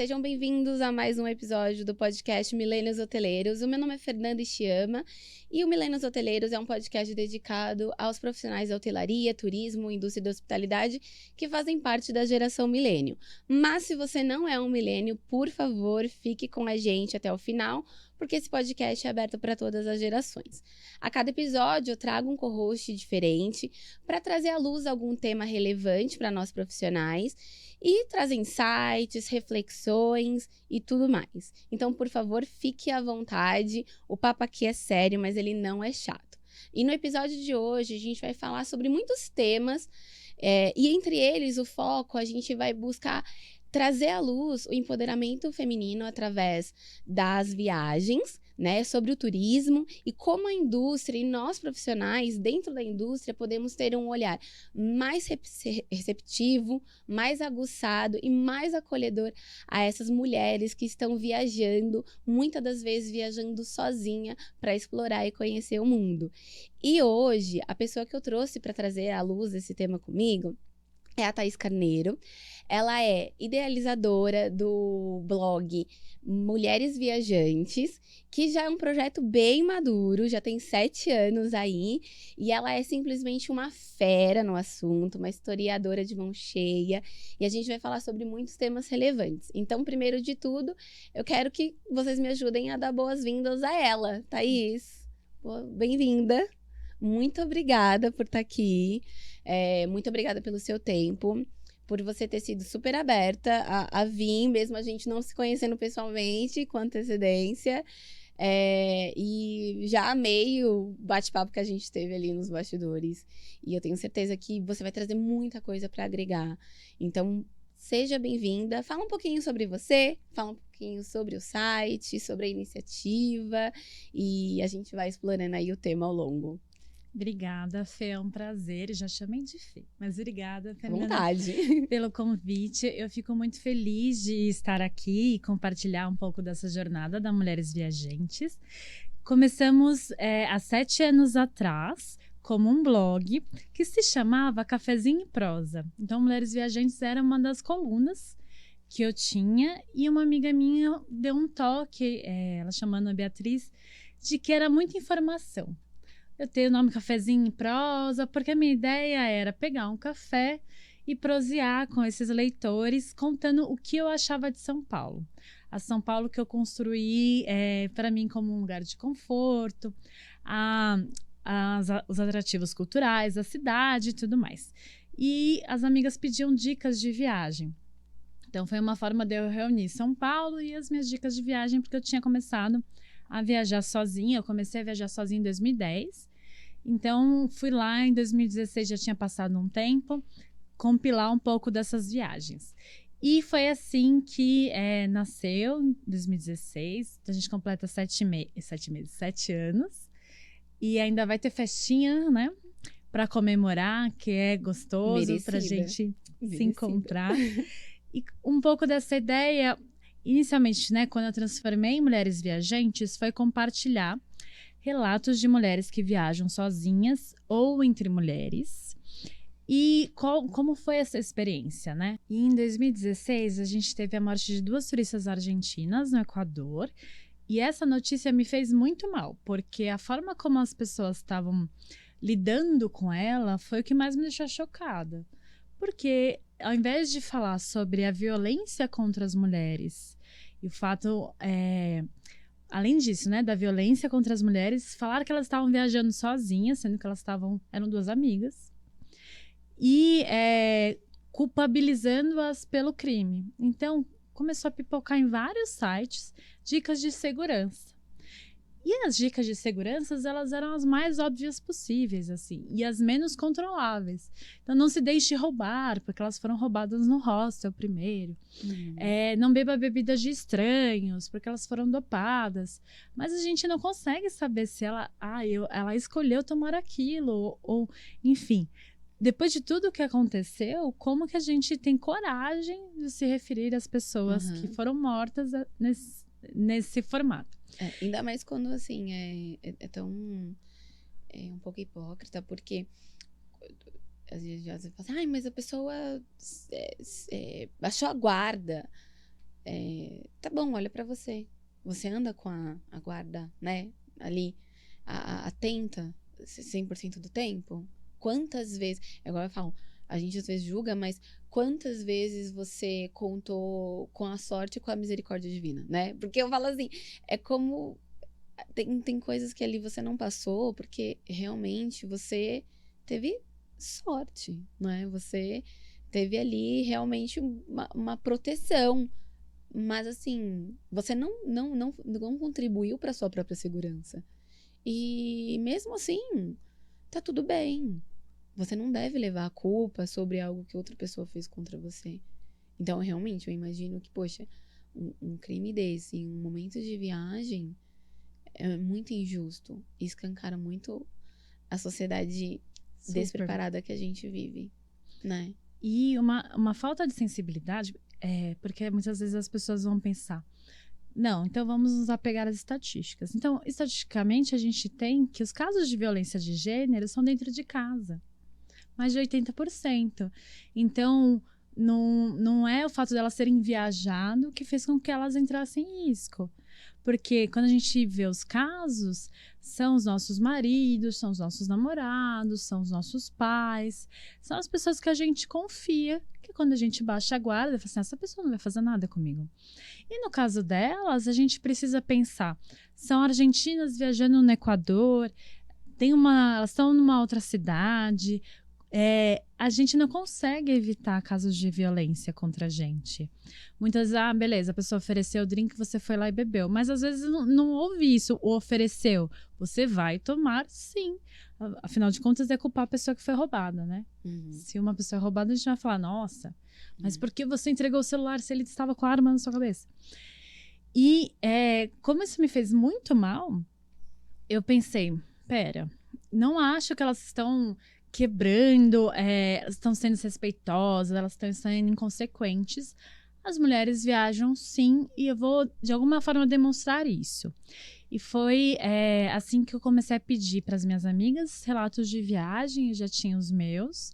sejam bem-vindos a mais um episódio do podcast Milênios Hoteleiros. O meu nome é Fernanda Chiama e o Milênios Hoteleiros é um podcast dedicado aos profissionais da hotelaria, turismo, indústria da hospitalidade que fazem parte da geração milênio. Mas se você não é um milênio, por favor, fique com a gente até o final, porque esse podcast é aberto para todas as gerações. A cada episódio eu trago um co-host diferente para trazer à luz algum tema relevante para nós profissionais e trazer insights, reflexões e tudo mais. Então, por favor, fique à vontade. O papo aqui é sério, mas ele não é chato. E no episódio de hoje, a gente vai falar sobre muitos temas, e entre eles, o foco, a gente vai buscar trazer à luz o empoderamento feminino através das viagens, né, sobre o turismo e como a indústria e nós profissionais dentro da indústria podemos ter um olhar mais receptivo, mais aguçado e mais acolhedor a essas mulheres que estão viajando, muitas das vezes viajando sozinha para explorar e conhecer o mundo. E hoje, a pessoa que eu trouxe para trazer à luz esse tema comigo é a Thaís Carneiro. Ela é idealizadora do blog Mulheres Viajantes, que já é um projeto bem maduro, já tem 7 anos aí, e ela é simplesmente uma fera no assunto, uma historiadora de mão cheia, e a gente vai falar sobre muitos temas relevantes. Então, primeiro de tudo, eu quero que vocês me ajudem a dar boas-vindas a ela. Thaís, bem-vinda. Muito obrigada por estar aqui. Muito obrigada pelo seu tempo, por você ter sido super aberta a vir, mesmo a gente não se conhecendo pessoalmente com antecedência. E já amei o bate-papo que a gente teve ali nos bastidores. E eu tenho certeza que você vai trazer muita coisa para agregar. Então, seja bem-vinda. Fala um pouquinho sobre você, fala um pouquinho sobre o site, sobre a iniciativa. E a gente vai explorando aí o tema ao longo. Obrigada, Fê, é um prazer. Já chamei de Fê, mas obrigada, Fernanda, vontade, pelo convite. Eu fico muito feliz de estar aqui e compartilhar um pouco dessa jornada da Mulheres Viajantes. Começamos há 7 anos atrás como um blog que se chamava Cafezinho e Prosa. Então, Mulheres Viajantes era uma das colunas que eu tinha e uma amiga minha deu um toque, ela chamando a Beatriz, de que era muita informação. Eu tenho o nome Cafezinho em Prosa, porque a minha ideia era pegar um café e prosear com esses leitores, contando o que eu achava de São Paulo. A São Paulo que eu construí para mim como um lugar de conforto, os atrativos culturais da cidade e tudo mais. E as amigas pediam dicas de viagem. Então foi uma forma de eu reunir São Paulo e as minhas dicas de viagem, porque eu tinha começado a viajar sozinha. Eu comecei a viajar sozinha em 2010. Então, fui lá em 2016, já tinha passado um tempo, compilar um pouco dessas viagens. E foi assim que nasceu, em 2016. A gente completa 7 anos. E ainda vai ter festinha, né? Para comemorar, que é gostoso, para a gente se encontrar. E um pouco dessa ideia, inicialmente, né, quando eu transformei em Mulheres Viajantes, foi compartilhar relatos de mulheres que viajam sozinhas ou entre mulheres. E como foi essa experiência, né? E em 2016, a gente teve a morte de 2 turistas argentinas no Equador. E essa notícia me fez muito mal, porque a forma como as pessoas estavam lidando com ela foi o que mais me deixou chocada. Porque ao invés de falar sobre a violência contra as mulheres e o fato... além disso, né, da violência contra as mulheres, falaram que elas estavam viajando sozinhas, sendo que elas eram 2 amigas, e culpabilizando-as pelo crime. Então, começou a pipocar em vários sites dicas de segurança. E as dicas de segurança, elas eram as mais óbvias possíveis, assim, e as menos controláveis. Então, não se deixe roubar, porque elas foram roubadas no hostel primeiro. Não beba bebidas de estranhos, porque elas foram dopadas. Mas a gente não consegue saber se ela escolheu tomar aquilo, ou enfim. Depois de tudo o que aconteceu, como que a gente tem coragem de se referir às pessoas que foram mortas nesse formato? Ainda mais quando, assim, é tão... um pouco hipócrita, porque às vezes você fala assim, mas a pessoa baixou a guarda. tá bom, olha pra você. Você anda com a guarda, né, ali, atenta 100% do tempo? Quantas vezes, agora eu falo, a gente às vezes julga, mas quantas vezes você contou com a sorte e com a misericórdia divina, né? Porque eu falo assim, é como tem coisas que ali você não passou porque realmente você teve sorte, né? Você teve ali realmente uma proteção. Mas assim, você não contribuiu para sua própria segurança. E mesmo assim, tá tudo bem. Você não deve levar a culpa sobre algo que outra pessoa fez contra você. Então, realmente, eu imagino que, poxa, um crime desse em um momento de viagem é muito injusto. E escancara muito a sociedade Super. despreparada que a gente vive, né? E uma falta de sensibilidade, porque muitas vezes as pessoas vão pensar, não, então vamos nos apegar às estatísticas. Então, estatisticamente, a gente tem que os casos de violência de gênero são dentro de casa. Mais de 80%. Então, não é o fato delas terem viajado que fez com que elas entrassem em risco. Porque quando a gente vê os casos, são os nossos maridos, são os nossos namorados, são os nossos pais, são as pessoas que a gente confia, que quando a gente baixa a guarda, fala assim, essa pessoa não vai fazer nada comigo. E no caso delas, a gente precisa pensar, são argentinas viajando no Equador, elas estão numa outra cidade, a gente não consegue evitar casos de violência contra a gente. Muitas vezes, beleza, a pessoa ofereceu o drink, você foi lá e bebeu. Mas às vezes não houve isso, o ofereceu. Você vai tomar, sim. Afinal de contas, é culpar a pessoa que foi roubada, né? Uhum. Se uma pessoa é roubada, a gente vai falar, nossa, mas por que você entregou o celular se ele estava com a arma na sua cabeça? E como isso me fez muito mal, eu pensei, pera, não acho que elas estão quebrando, elas estão sendo desrespeitosas, elas estão sendo inconsequentes. As mulheres viajam sim, e eu vou de alguma forma demonstrar isso. E foi assim que eu comecei a pedir para as minhas amigas relatos de viagem, eu já tinha os meus,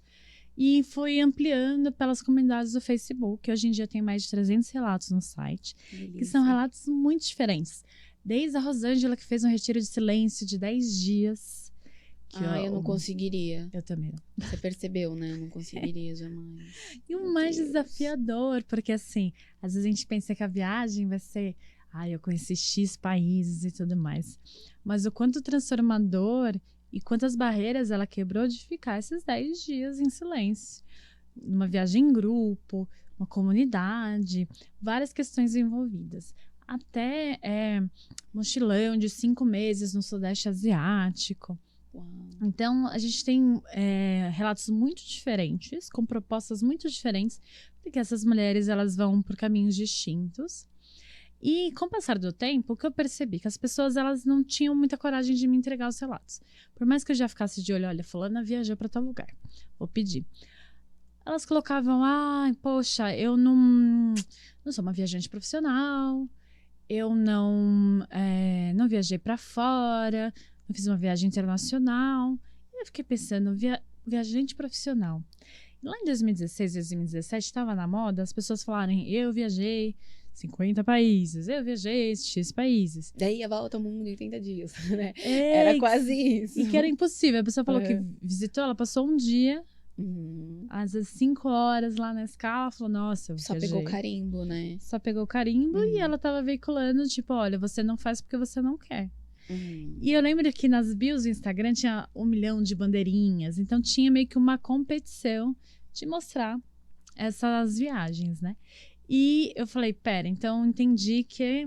e fui ampliando pelas comunidades do Facebook. Hoje em dia tem mais de 300 relatos no site, que são relatos muito diferentes. Desde a Rosângela, que fez um retiro de silêncio de 10 dias, eu não conseguiria. Eu também não. Você percebeu, né? Eu não conseguiria jamais. E o mais desafiador, porque assim, às vezes a gente pensa que a viagem vai ser, eu conheci X países e tudo mais. Mas o quanto transformador e quantas barreiras ela quebrou de ficar esses 10 dias em silêncio. Uma viagem em grupo, uma comunidade, várias questões envolvidas. Até mochilão de 5 meses no Sudeste Asiático. Uau. Então, a gente tem relatos muito diferentes, com propostas muito diferentes, porque essas mulheres elas vão por caminhos distintos. E com o passar do tempo, o que eu percebi? Que as pessoas elas não tinham muita coragem de me entregar os relatos. Por mais que eu já ficasse de olho, olha, fulana viajou para tal lugar, vou pedir. Elas colocavam, poxa, eu não sou uma viajante profissional, eu não viajei para fora, não fiz uma viagem internacional. E eu fiquei pensando, viajante profissional. E lá em 2016, 2017, estava na moda as pessoas falarem, eu viajei 50 países, eu viajei X países. Daí a volta ao mundo em 80 dias, né? Era quase isso. E que era impossível. A pessoa falou que visitou, ela passou um dia, às vezes 5 horas lá na escala, falou, nossa, eu Só viajei. pegou o carimbo, né? Só pegou o carimbo e ela tava veiculando, tipo, olha, você não faz porque você não quer. E eu lembro que nas bios do Instagram tinha 1 milhão de bandeirinhas, então tinha meio que uma competição de mostrar essas viagens, né? E eu falei, pera, então entendi que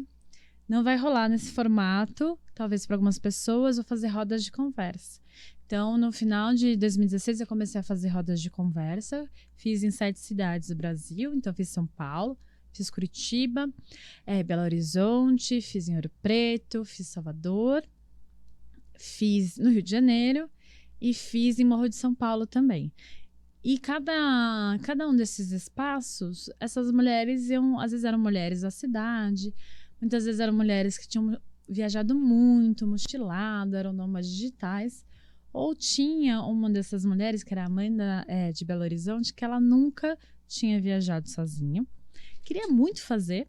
não vai rolar nesse formato, talvez para algumas pessoas, vou fazer rodas de conversa. Então, no final de 2016, eu comecei a fazer rodas de conversa, fiz em 7 cidades do Brasil, então fiz São Paulo, fiz Curitiba, Belo Horizonte, fiz em Ouro Preto, fiz Salvador, fiz no Rio de Janeiro e fiz em Morro de São Paulo também. E cada um desses espaços, essas mulheres às vezes eram mulheres da cidade, muitas vezes eram mulheres que tinham viajado muito, mochilado, eram nômades digitais, ou tinha uma dessas mulheres, que era a Amanda de Belo Horizonte, que ela nunca tinha viajado sozinha. Queria muito fazer,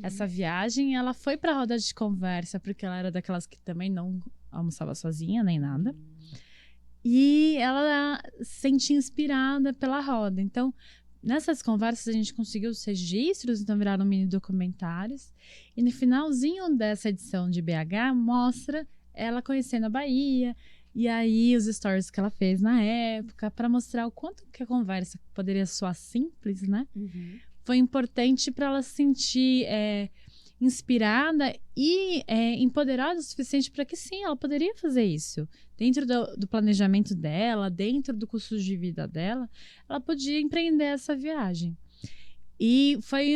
Essa viagem, ela foi pra roda de conversa, porque ela era daquelas que também não almoçava sozinha, nem nada. E ela se sentia inspirada pela roda. Então, nessas conversas, a gente conseguiu os registros, então viraram mini documentários. E no finalzinho dessa edição de BH, mostra ela conhecendo a Bahia. E aí, os stories que ela fez na época, para mostrar o quanto que a conversa poderia soar simples, né? Foi importante para ela se sentir inspirada e empoderada o suficiente para que sim, ela poderia fazer isso. Dentro do planejamento dela, dentro do custo de vida dela, ela podia empreender essa viagem. E foi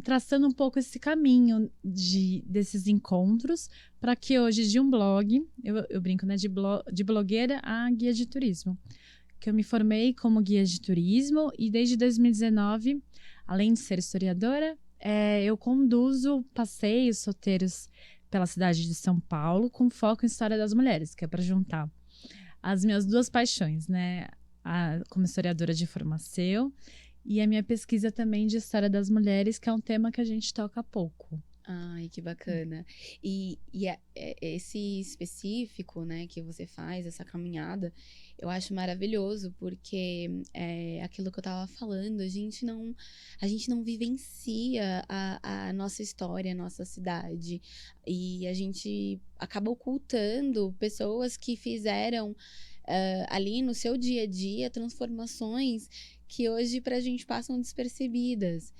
traçando um pouco esse caminho desses encontros para que hoje, de um blog, eu brinco, né, de blogueira a guia de turismo, que eu me formei como guia de turismo e desde 2019, além de ser historiadora, eu conduzo passeios roteiros pela cidade de São Paulo com foco em história das mulheres, que é para juntar as minhas duas paixões, né? Como historiadora de formação e a minha pesquisa também de história das mulheres, que é um tema que a gente toca pouco. Ai, que bacana. E esse específico, né, que você faz, essa caminhada, eu acho maravilhoso, porque é aquilo que eu tava falando, a gente não vivencia a nossa história, a nossa cidade. E a gente acaba ocultando pessoas que fizeram ali no seu dia a dia transformações que hoje pra gente passam despercebidas.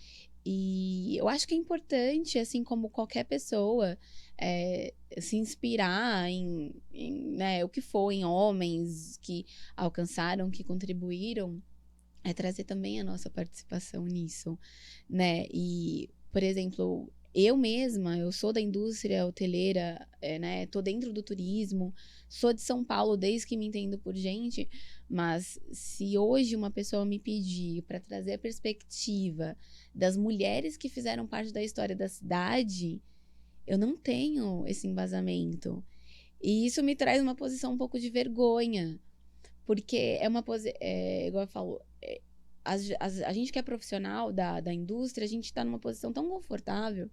E eu acho que é importante, assim como qualquer pessoa, se inspirar né, o que for, em homens que alcançaram, que contribuíram, trazer também a nossa participação nisso, né? E, por exemplo, eu sou da indústria hoteleira, né? Tô dentro do turismo, sou de São Paulo desde que me entendo por gente, mas se hoje uma pessoa me pedir para trazer a perspectiva das mulheres que fizeram parte da história da cidade, eu não tenho esse embasamento. E isso me traz uma posição um pouco de vergonha, porque é uma posição, igual eu falo, a gente que é profissional da indústria, a gente tá numa posição tão confortável,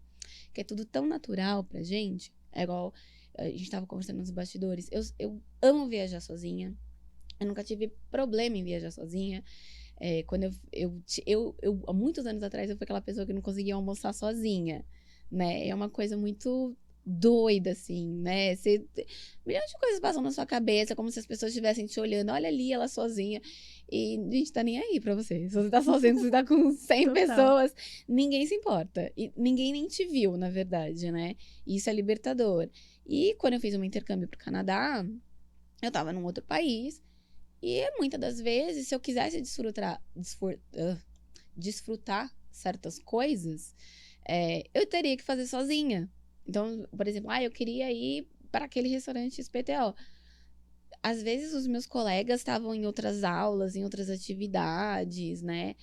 que é tudo tão natural pra gente. É igual a gente tava conversando nos bastidores. Eu amo viajar sozinha. Eu nunca tive problema em viajar sozinha. Quando há muitos anos atrás, eu fui aquela pessoa que não conseguia almoçar sozinha, né? É uma coisa muito doida, assim, né? Milhões de coisas passam na sua cabeça, como se as pessoas estivessem te olhando. Olha ali, ela sozinha. E a gente tá nem aí pra você. Se você tá sozinho, se você tá com 100 pessoas, ninguém se importa. E ninguém nem te viu, na verdade, né? E isso é libertador. E quando eu fiz um intercâmbio pro Canadá, eu tava num outro país. E muitas das vezes, se eu quisesse desfrutar certas coisas, eu teria que fazer sozinha. Então, por exemplo, eu queria ir para aquele restaurante XPTO. Às vezes, os meus colegas estavam em outras aulas, em outras atividades, né?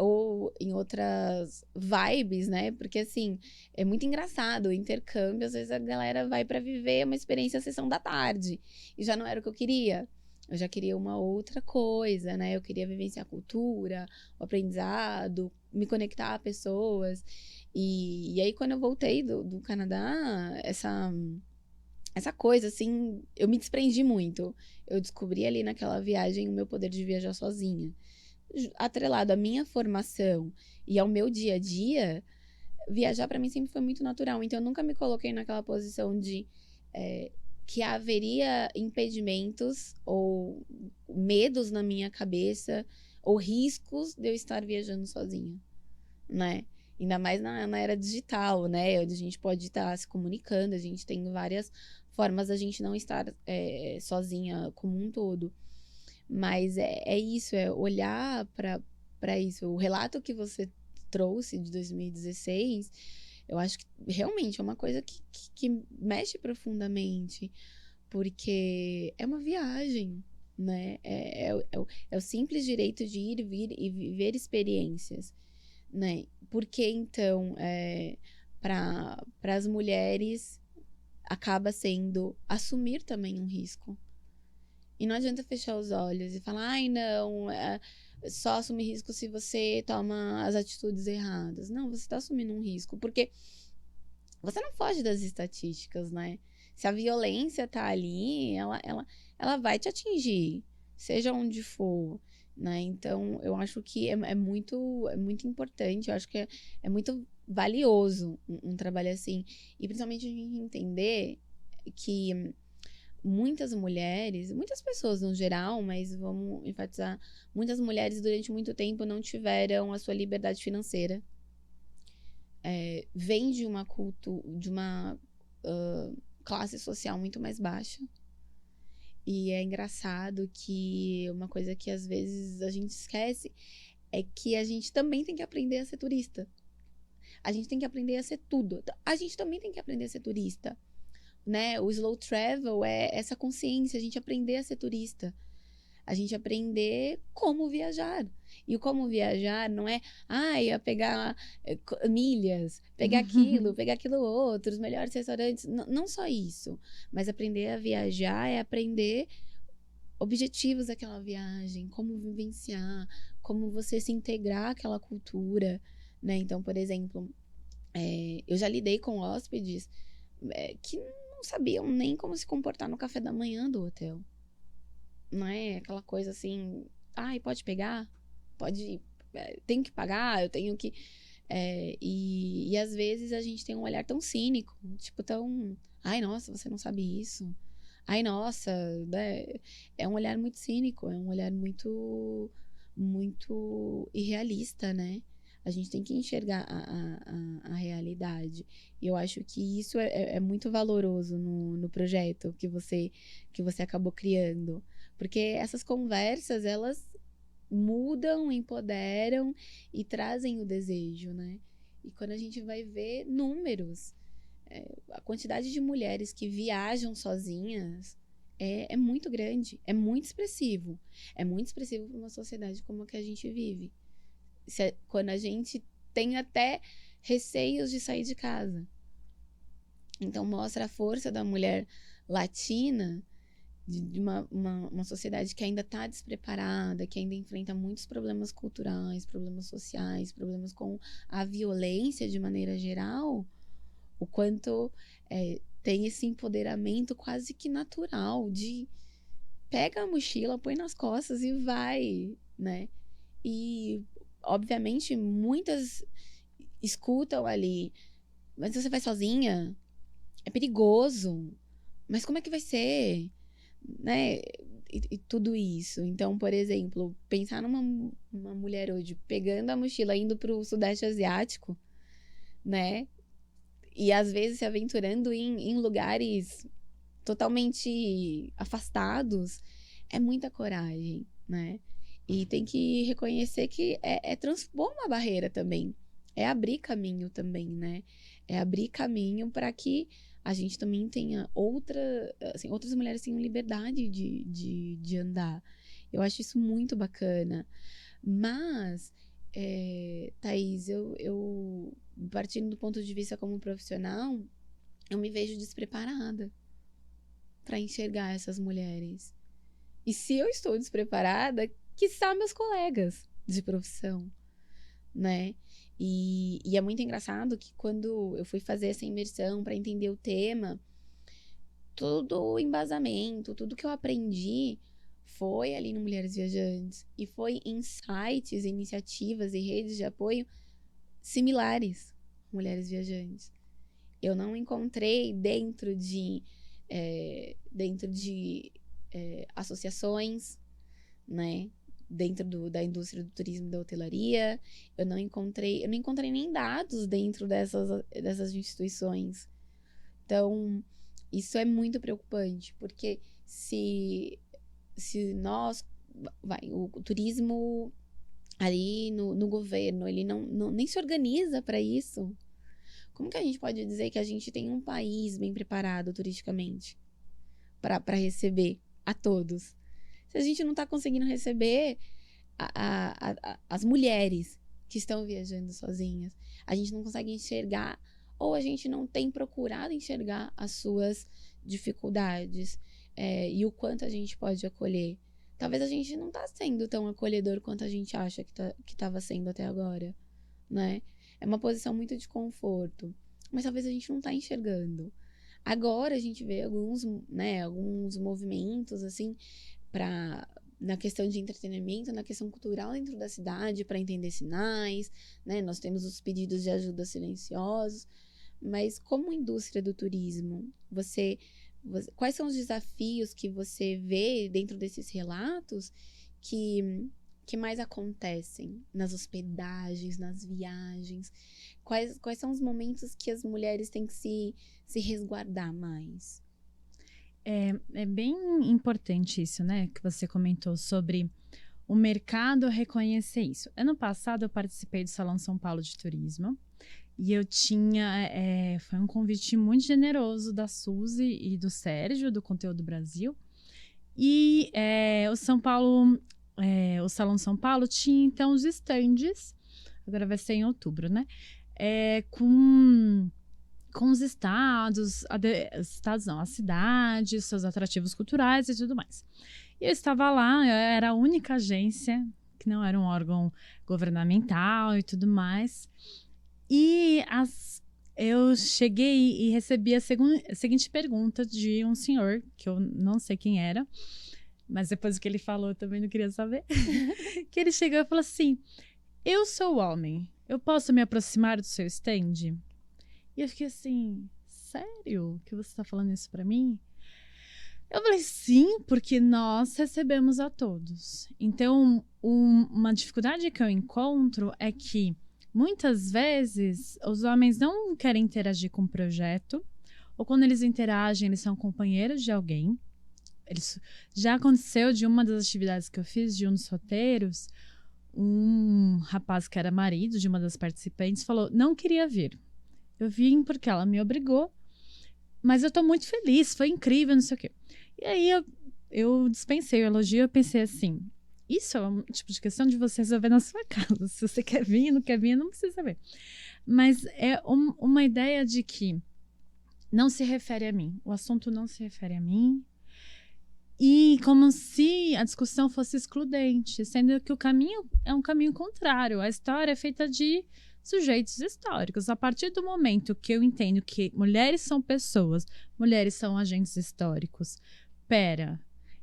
Ou em outras vibes, né? Porque, assim, é muito engraçado o intercâmbio. Às vezes, a galera vai para viver uma experiência à sessão da tarde. E já não era o que eu queria. Eu já queria uma outra coisa, né? Eu queria vivenciar a cultura, o aprendizado, me conectar a pessoas. E aí, quando eu voltei do Canadá, essa coisa, assim, eu me desprendi muito. Eu descobri ali naquela viagem o meu poder de viajar sozinha. Atrelado à minha formação e ao meu dia a dia, viajar para mim sempre foi muito natural. Então, eu nunca me coloquei naquela posição de que haveria impedimentos ou medos na minha cabeça ou riscos de eu estar viajando sozinha, né? Ainda mais na era digital, né? Onde a gente pode estar se comunicando, a gente tem várias formas da gente não estar sozinha como um todo. Mas é isso, é olhar para isso. O relato que você trouxe de 2016, eu acho que realmente é uma coisa que mexe profundamente, porque é uma viagem, né? É o simples direito de ir, vir e viver experiências, né? Porque então, para as mulheres, acaba sendo assumir também um risco. E não adianta fechar os olhos e falar, ai, não, só assume risco se você toma as atitudes erradas. Não, você está assumindo um risco, porque você não foge das estatísticas, né? Se a violência tá ali, ela vai te atingir, seja onde for, né? Então, eu acho que é muito importante, eu acho que é muito valioso um trabalho assim. E principalmente a gente entender que muitas mulheres, muitas pessoas no geral, mas vamos enfatizar, muitas mulheres durante muito tempo não tiveram a sua liberdade financeira. Vem de uma classe social muito mais baixa. E é engraçado que uma coisa que às vezes a gente esquece é que a gente também tem que aprender a ser turista. A gente tem que aprender a ser tudo. A gente também tem que aprender a ser turista, né? O slow travel é essa consciência, a gente aprender a ser turista. A gente aprender como viajar. E o como viajar não é, ia pegar milhas, pegar aquilo outro, os melhores restaurantes. Não só isso. Mas aprender a viajar é aprender objetivos daquela viagem, como vivenciar, como você se integrar àquela cultura, né? Então, por exemplo, eu já lidei com hóspedes que não sabiam nem como se comportar no café da manhã do hotel. Não é aquela coisa assim, pode pegar? Pode, tenho que pagar, eu tenho que... e às vezes a gente tem um olhar tão cínico, tipo tão... Ai, nossa, você não sabe isso. Ai, nossa, né? É um olhar muito cínico, é um olhar muito irrealista, né? A gente tem que enxergar a realidade. E eu acho que isso é muito valoroso no projeto que você acabou criando. Porque essas conversas, elas mudam, empoderam e trazem o desejo, né? E quando a gente vai ver números, a quantidade de mulheres que viajam sozinhas é muito grande, é muito expressivo. É muito expressivo para uma sociedade como a que a gente vive. Quando a gente tem até receios de sair de casa. Então, mostra a força da mulher latina, de uma sociedade que ainda está despreparada, que ainda enfrenta muitos problemas culturais, problemas sociais, problemas com a violência de maneira geral, o quanto tem esse empoderamento quase que natural de pega a mochila, põe nas costas e vai, né? E, obviamente, muitas escutam ali, mas você vai sozinha? É perigoso. Mas como é que vai ser? Né? E tudo isso. Então, por exemplo, pensar numa mulher hoje pegando a mochila indo para o Sudeste Asiático, né? E às vezes se aventurando em lugares totalmente afastados, é muita coragem, né? E tem que reconhecer que é transpor uma barreira também. É abrir caminho também, né? É abrir caminho para que a gente também tenha outras mulheres tenham liberdade de andar. Eu acho isso muito bacana. Mas, Thaís, eu, partindo do ponto de vista como profissional, eu me vejo despreparada para enxergar essas mulheres. E se eu estou despreparada, quiçá meus colegas de profissão, né? E é muito engraçado que quando eu fui fazer essa imersão para entender o tema, todo o embasamento, tudo que eu aprendi foi ali no Mulheres Viajantes. E foi em sites, iniciativas e redes de apoio similares a Mulheres Viajantes. Eu não encontrei dentro de associações, né? Dentro da indústria do turismo e da hotelaria. Eu não encontrei nem dados dentro dessas instituições. Então, isso é muito preocupante, porque se nós, o turismo ali no governo, ele nem se organiza para isso. Como que a gente pode dizer que a gente tem um país bem preparado turisticamente para receber a todos? Se a gente não está conseguindo receber as mulheres que estão viajando sozinhas, a gente não consegue enxergar, ou a gente não tem procurado enxergar as suas dificuldades e o quanto a gente pode acolher, talvez a gente não tá sendo tão acolhedor quanto a gente acha que tava sendo até agora, né? É uma posição muito de conforto, mas talvez a gente não tá enxergando. Agora a gente vê alguns, né, alguns movimentos, assim, na questão de entretenimento, na questão cultural dentro da cidade, para entender sinais, né? Nós temos os pedidos de ajuda silenciosos, mas como indústria do turismo, quais são os desafios que você vê dentro desses relatos que mais acontecem nas hospedagens, nas viagens? Quais são os momentos que as mulheres têm que se resguardar mais? É bem importante isso, né? Que você comentou sobre o mercado reconhecer isso. Ano passado eu participei do Salão São Paulo de Turismo e eu tinha, foi um convite muito generoso da Suzy e do Sérgio, do Conteúdo Brasil. E o Salão São Paulo tinha então os estandes, agora vai ser em outubro, né? Com os estados, as cidades, seus atrativos culturais e tudo mais. E eu estava lá, eu era a única agência que não era um órgão governamental e tudo mais. E eu cheguei e recebi a seguinte pergunta de um senhor, que eu não sei quem era, mas depois que ele falou eu também não queria saber. Que ele chegou e falou assim: eu sou homem, eu posso me aproximar do seu stand? E eu fiquei assim: sério que você está falando isso para mim? Eu falei: sim, porque nós recebemos a todos. Então, uma dificuldade que eu encontro é que muitas vezes os homens não querem interagir com o projeto, ou quando eles interagem, eles são companheiros de alguém. Já aconteceu de uma das atividades que eu fiz, de um dos roteiros, um rapaz que era marido de uma das participantes falou: não queria vir. Eu vim porque ela me obrigou, mas eu tô muito feliz, foi incrível, não sei o quê. E aí eu dispensei o elogio, eu pensei assim: isso é um tipo de questão de você resolver na sua casa. Se você quer vir, não quer vir, não precisa ver. Mas é uma ideia de que não se refere a mim. O assunto não se refere a mim. E como se a discussão fosse excludente, sendo que o caminho é um caminho contrário. A história é feita de sujeitos históricos. A partir do momento que eu entendo que mulheres são pessoas, mulheres são agentes históricos,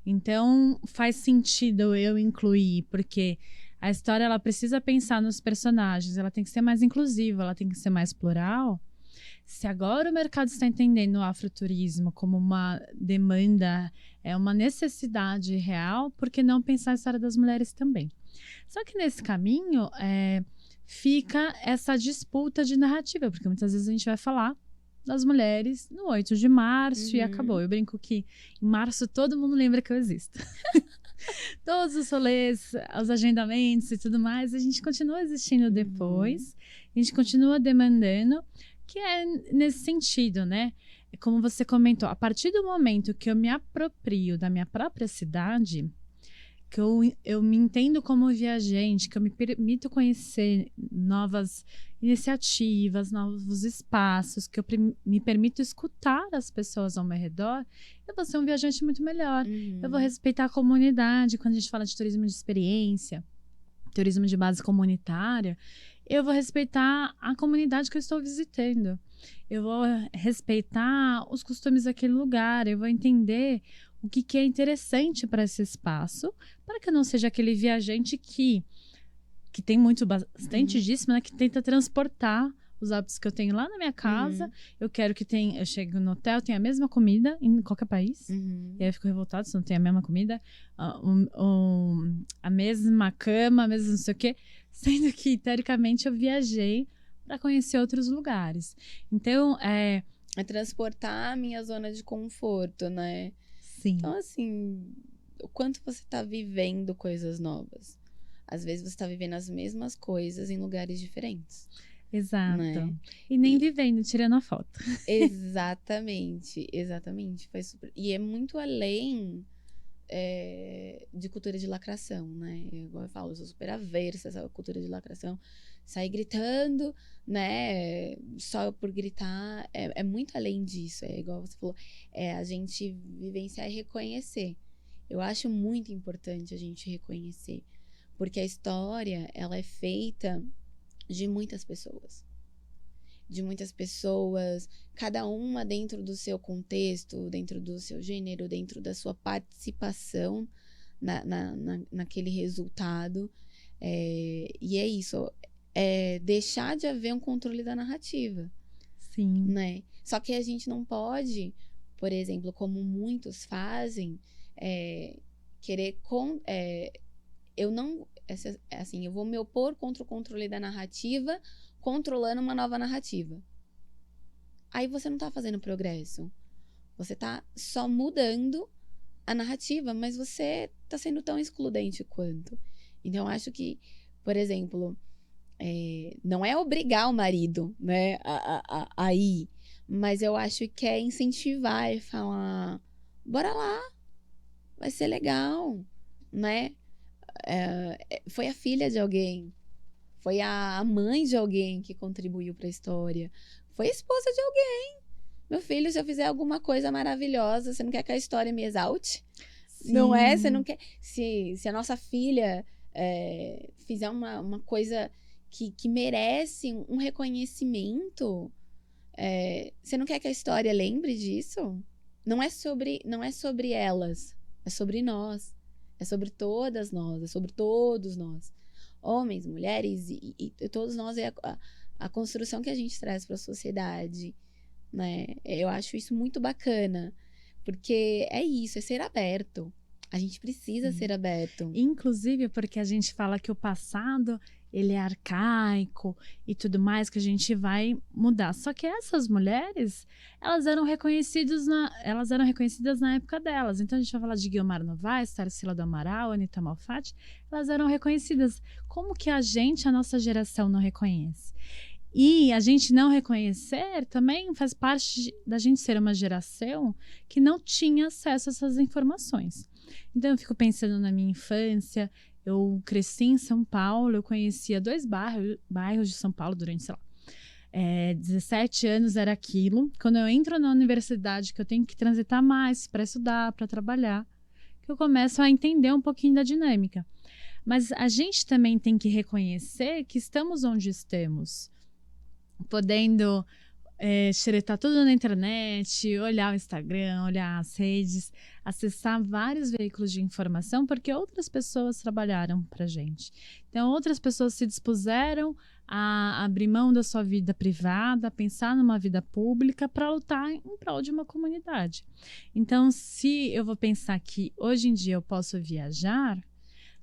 então faz sentido eu incluir, porque a história ela precisa pensar nos personagens, ela tem que ser mais inclusiva, ela tem que ser mais plural. Se agora o mercado está entendendo o afroturismo como uma demanda, uma necessidade real, por que não pensar a história das mulheres também? Só que nesse caminho fica essa disputa de narrativa, porque muitas vezes a gente vai falar das mulheres no 8 de março e acabou. Eu brinco que em março todo mundo lembra que eu existo. Todos os rolês, os agendamentos e tudo mais, a gente continua existindo depois, a gente continua demandando, que é nesse sentido, né? Como você comentou, a partir do momento que eu me aproprio da minha própria cidade, que eu me entendo como viajante, que eu me permito conhecer novas iniciativas, novos espaços, que eu me permito escutar as pessoas ao meu redor, eu vou ser um viajante muito melhor. Eu vou respeitar a comunidade. Quando a gente fala de turismo de experiência, turismo de base comunitária, eu vou respeitar a comunidade que eu estou visitando. Eu vou respeitar os costumes daquele lugar. Eu vou entender o que é interessante para esse espaço, para que eu não seja aquele viajante que tem bastante disso, né, que tenta transportar os hábitos que eu tenho lá na minha casa. Eu quero que eu chego no hotel, tenha a mesma comida em qualquer país. E aí eu fico revoltada se não tem a mesma comida, a mesma cama, a mesma não sei o quê, sendo que, teoricamente, eu viajei para conhecer outros lugares. Então, é transportar a minha zona de conforto, né? Sim. Então, assim, o quanto você tá vivendo coisas novas. Às vezes você tá vivendo as mesmas coisas em lugares diferentes. Exato. Né? E nem vivendo, tirando a foto. Exatamente, exatamente. E é muito além de cultura de lacração, né? Igual eu falo, eu sou super aversa essa cultura de lacração. Sair gritando, né? Só por gritar, é muito além disso. É igual você falou, a gente vivenciar e reconhecer. Eu acho muito importante a gente reconhecer, porque a história, ela é feita de muitas pessoas. De muitas pessoas, cada uma dentro do seu contexto, dentro do seu gênero, dentro da sua participação naquele resultado. E é isso, deixar de haver um controle da narrativa. Sim. Né? Só que a gente não pode, por exemplo, como muitos fazem, querer... eu não... assim, eu vou me opor contra o controle da narrativa, controlando uma nova narrativa. Aí você não tá fazendo progresso. Você tá só mudando a narrativa, mas você tá sendo tão excludente quanto. Então, eu acho que, por exemplo, não é obrigar o marido, né, a ir, mas eu acho que é incentivar e falar, bora lá, vai ser legal, né? Foi a filha de alguém, foi a mãe de alguém que contribuiu para a história, foi a esposa de alguém. Meu filho, se eu fizer alguma coisa maravilhosa, você não quer que a história me exalte? Sim. Não é? Você não quer... Se a nossa filha fizer uma coisa que merece um reconhecimento, você não quer que a história lembre disso? Não é sobre elas, é sobre nós. É sobre todas nós, é sobre todos nós. Homens, mulheres e todos nós, é a construção que a gente traz para a sociedade, né? Eu acho isso muito bacana, porque é isso, é ser aberto. A gente precisa ser aberto. Inclusive porque a gente fala que o passado, ele é arcaico e tudo mais, que a gente vai mudar. Só que essas mulheres, elas eram reconhecidas na época delas. Então a gente vai falar de Guiomar Novaes, Tarsila do Amaral, Anita Malfatti, elas eram reconhecidas. Como que a nossa geração não reconhece? E a gente não reconhecer também faz parte da gente ser uma geração que não tinha acesso a essas informações. Então eu fico pensando na minha infância, eu cresci em São Paulo, eu conhecia 2 bairros de São Paulo durante, sei lá, 17 anos era aquilo. Quando eu entro na universidade, que eu tenho que transitar mais para estudar, para trabalhar, que eu começo a entender um pouquinho da dinâmica. Mas a gente também tem que reconhecer que estamos onde estamos, podendo xeretar tudo na internet, olhar o Instagram, olhar as redes, acessar vários veículos de informação, porque outras pessoas trabalharam pra gente. Então, outras pessoas se dispuseram a abrir mão da sua vida privada, a pensar numa vida pública para lutar em prol de uma comunidade. Então, se eu vou pensar que hoje em dia eu posso viajar,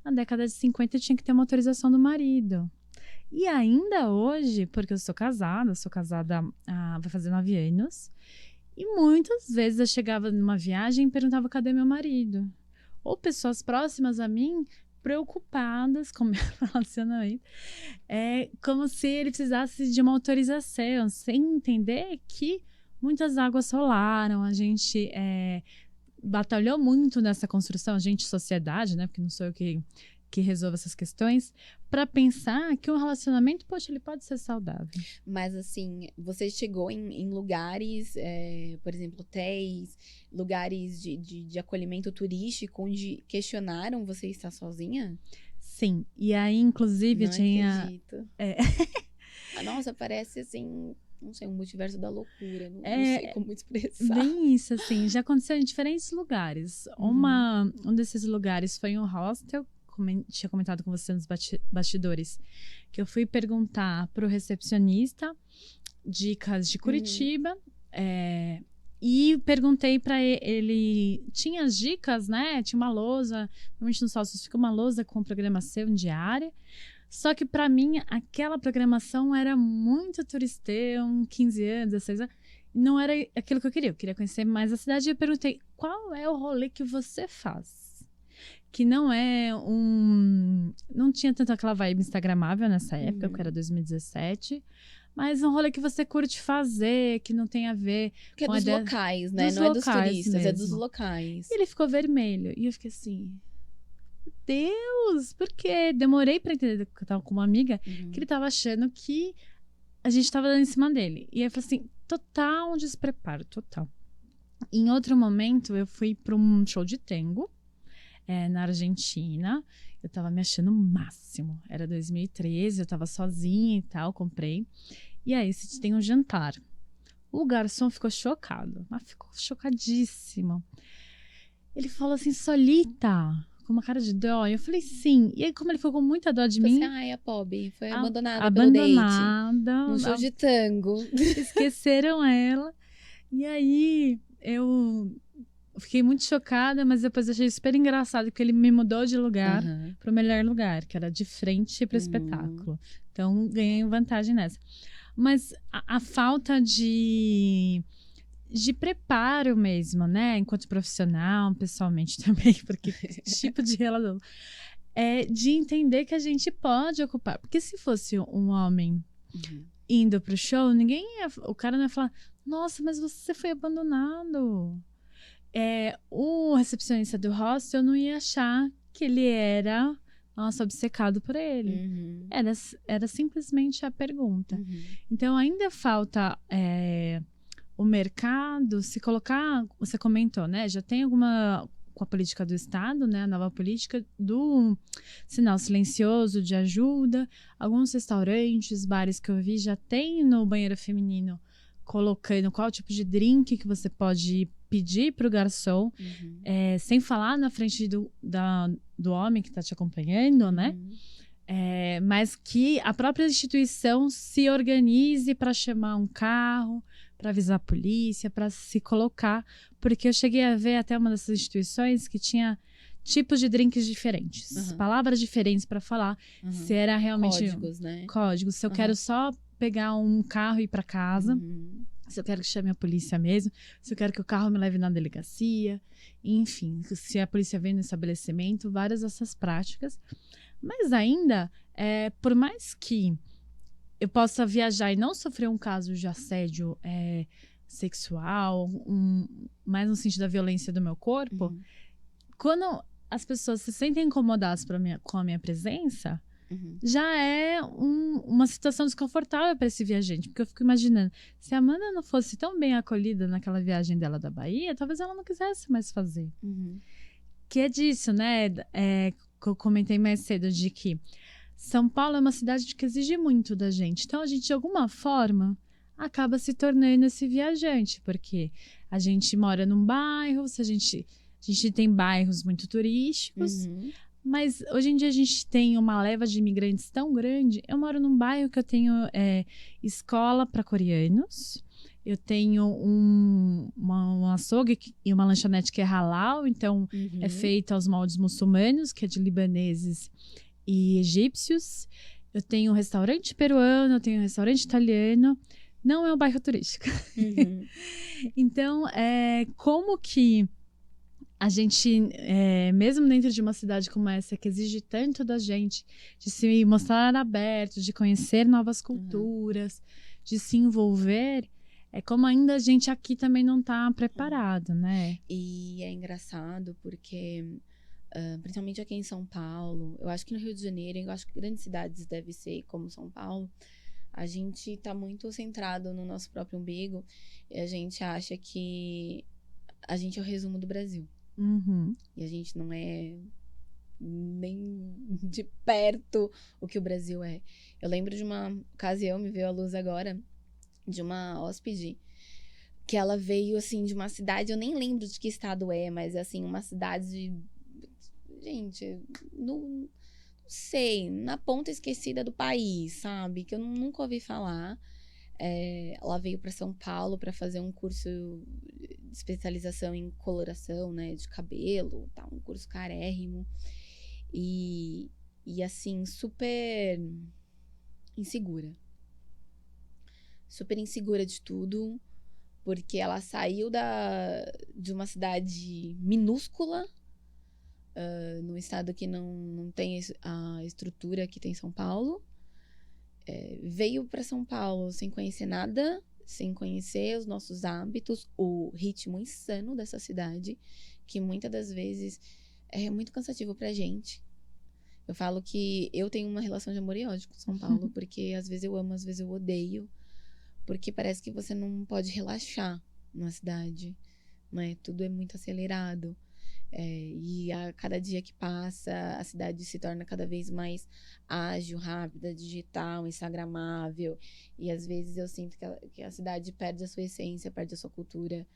na década de 50 eu tinha que ter uma autorização do marido. E ainda hoje, porque eu sou casada vai fazer 9 anos, e muitas vezes eu chegava numa viagem e perguntava cadê meu marido. Ou pessoas próximas a mim, preocupadas com o meu relacionamento, como se ele precisasse de uma autorização, sem entender que muitas águas rolaram, a gente batalhou muito nessa construção, a gente, sociedade, né, porque não sou eu que resolva essas questões, para pensar que um relacionamento, poxa, ele pode ser saudável. Mas, assim, você chegou em lugares, por exemplo, hotéis, lugares de acolhimento turístico, onde questionaram você estar sozinha? Sim, e aí, inclusive, não tinha... acredito. Nossa, parece, assim... Não sei, um multiverso da loucura. Não sei como expressar. Bem isso, assim. Já aconteceu em diferentes lugares. Um desses lugares foi um hostel, como tinha comentado com você nos bastidores, que eu fui perguntar para o recepcionista dicas de Curitiba, e perguntei para ele, tinha as dicas, né? Tinha uma lousa, normalmente nos hostels fica uma lousa com programação diária, só que para mim aquela programação era muito turistão, 15 anos, 16 anos, não era aquilo que eu queria conhecer mais a cidade, e eu perguntei, qual é o rolê que você faz? Que não tinha tanto aquela vibe instagramável nessa época, que era 2017, mas um rolê que você curte fazer, que não tem a ver que com dos locais, né? Não é dos turistas, mesmo. É dos locais. E ele ficou vermelho, e eu fiquei assim, Deus, por quê? Demorei pra entender, que eu tava com uma amiga, que ele tava achando que a gente tava dando em cima dele. E aí eu falei assim, total despreparo, total. Em outro momento, eu fui pra um show de tango, na Argentina. Eu tava me achando o máximo. Era 2013, eu tava sozinha e tal, comprei. E aí, se tem um jantar. O garçom ficou chocado, mas ficou chocadíssimo. Ele falou assim, Solita, com uma cara de dó. Eu falei, sim. E aí, como ele ficou com muita dó de mim... Ai, a pobre foi abandonada abandonada, pelo date. Num show de tango. Esqueceram ela. E aí, eu fiquei muito chocada, mas depois achei super engraçado, porque ele me mudou de lugar para o melhor lugar, que era de frente para o espetáculo. Então, ganhei vantagem nessa. Mas a falta de preparo mesmo, né? Enquanto profissional, pessoalmente também, porque tipo de relação... É de entender que a gente pode ocupar. Porque se fosse um homem indo pro show, o cara não ia falar, nossa, mas você foi abandonado. O recepcionista do hostel não ia achar que ele era, nossa, obcecado por ele. Era simplesmente a pergunta. Então, ainda falta o mercado se colocar, você comentou, né? Já tem alguma... com a política do Estado, né, a nova política do sinal silencioso de ajuda. Alguns restaurantes, bares que eu vi já tem no banheiro feminino colocando qual tipo de drink que você pode pedir para o garçom, sem falar na frente do homem que está te acompanhando, né? Mas que a própria instituição se organize para chamar um carro, para avisar a polícia, para se colocar, porque eu cheguei a ver até uma dessas instituições que tinha tipos de drinks diferentes, palavras diferentes para falar se era realmente... Códigos, né? Códigos, se eu quero só pegar um carro e ir para casa, se eu quero que chame a polícia mesmo, se eu quero que o carro me leve na delegacia, enfim, se a polícia vem no estabelecimento, várias dessas práticas. Mas ainda, por mais que eu possa viajar e não sofrer um caso de assédio sexual, mais no sentido da violência do meu corpo, quando as pessoas se sentem incomodadas com a minha presença, já é uma situação desconfortável para esse viajante. Porque eu fico imaginando, se a Amanda não fosse tão bem acolhida naquela viagem dela da Bahia, talvez ela não quisesse mais fazer. Que é disso, né? Que eu comentei mais cedo, de que São Paulo é uma cidade que exige muito da gente. Então, a gente, de alguma forma, acaba se tornando esse viajante, porque a gente mora num bairro, a gente tem bairros muito turísticos, mas hoje em dia a gente tem uma leva de imigrantes tão grande. Eu moro num bairro que eu tenho escola para coreanos, eu tenho um açougue e uma lanchonete que é halal, então é feita aos moldes muçulmanos, que é de libaneses e egípcios. Eu tenho um restaurante peruano, eu tenho um restaurante italiano. Não é um bairro turístico. Então, como que a gente, mesmo dentro de uma cidade como essa, que exige tanto da gente, de se mostrar aberto, de conhecer novas culturas, de se envolver, como ainda a gente aqui também não está preparado, né? E é engraçado porque, principalmente aqui em São Paulo, eu acho que no Rio de Janeiro, eu acho que grandes cidades devem ser como São Paulo, a gente está muito centrado no nosso próprio umbigo e a gente acha que a gente é o resumo do Brasil. E a gente não é nem de perto o que o Brasil é. Eu lembro de uma ocasião, me veio à luz agora, de uma hóspede, que ela veio, assim, de uma cidade, eu nem lembro de que estado mas, assim, uma cidade de... Gente, não sei, na ponta esquecida do país, sabe? Que eu nunca ouvi falar. Ela veio para São Paulo para fazer um curso de especialização em coloração, né, de cabelo, tá, um curso carérrimo e assim, super insegura de tudo, porque ela saiu de uma cidade minúscula, num estado que não tem a estrutura que tem São Paulo. Veio para São Paulo sem conhecer nada, sem conhecer os nossos hábitos, o ritmo insano dessa cidade, que muitas das vezes é muito cansativo pra gente. Eu falo que eu tenho uma relação de amor e ódio com São Paulo, porque às vezes eu amo, às vezes eu odeio, porque parece que você não pode relaxar numa cidade, né? Tudo é muito acelerado. E a cada dia que passa, a cidade se torna cada vez mais ágil, rápida, digital, instagramável. E às vezes eu sinto que a cidade perde a sua essência, perde a sua cultura.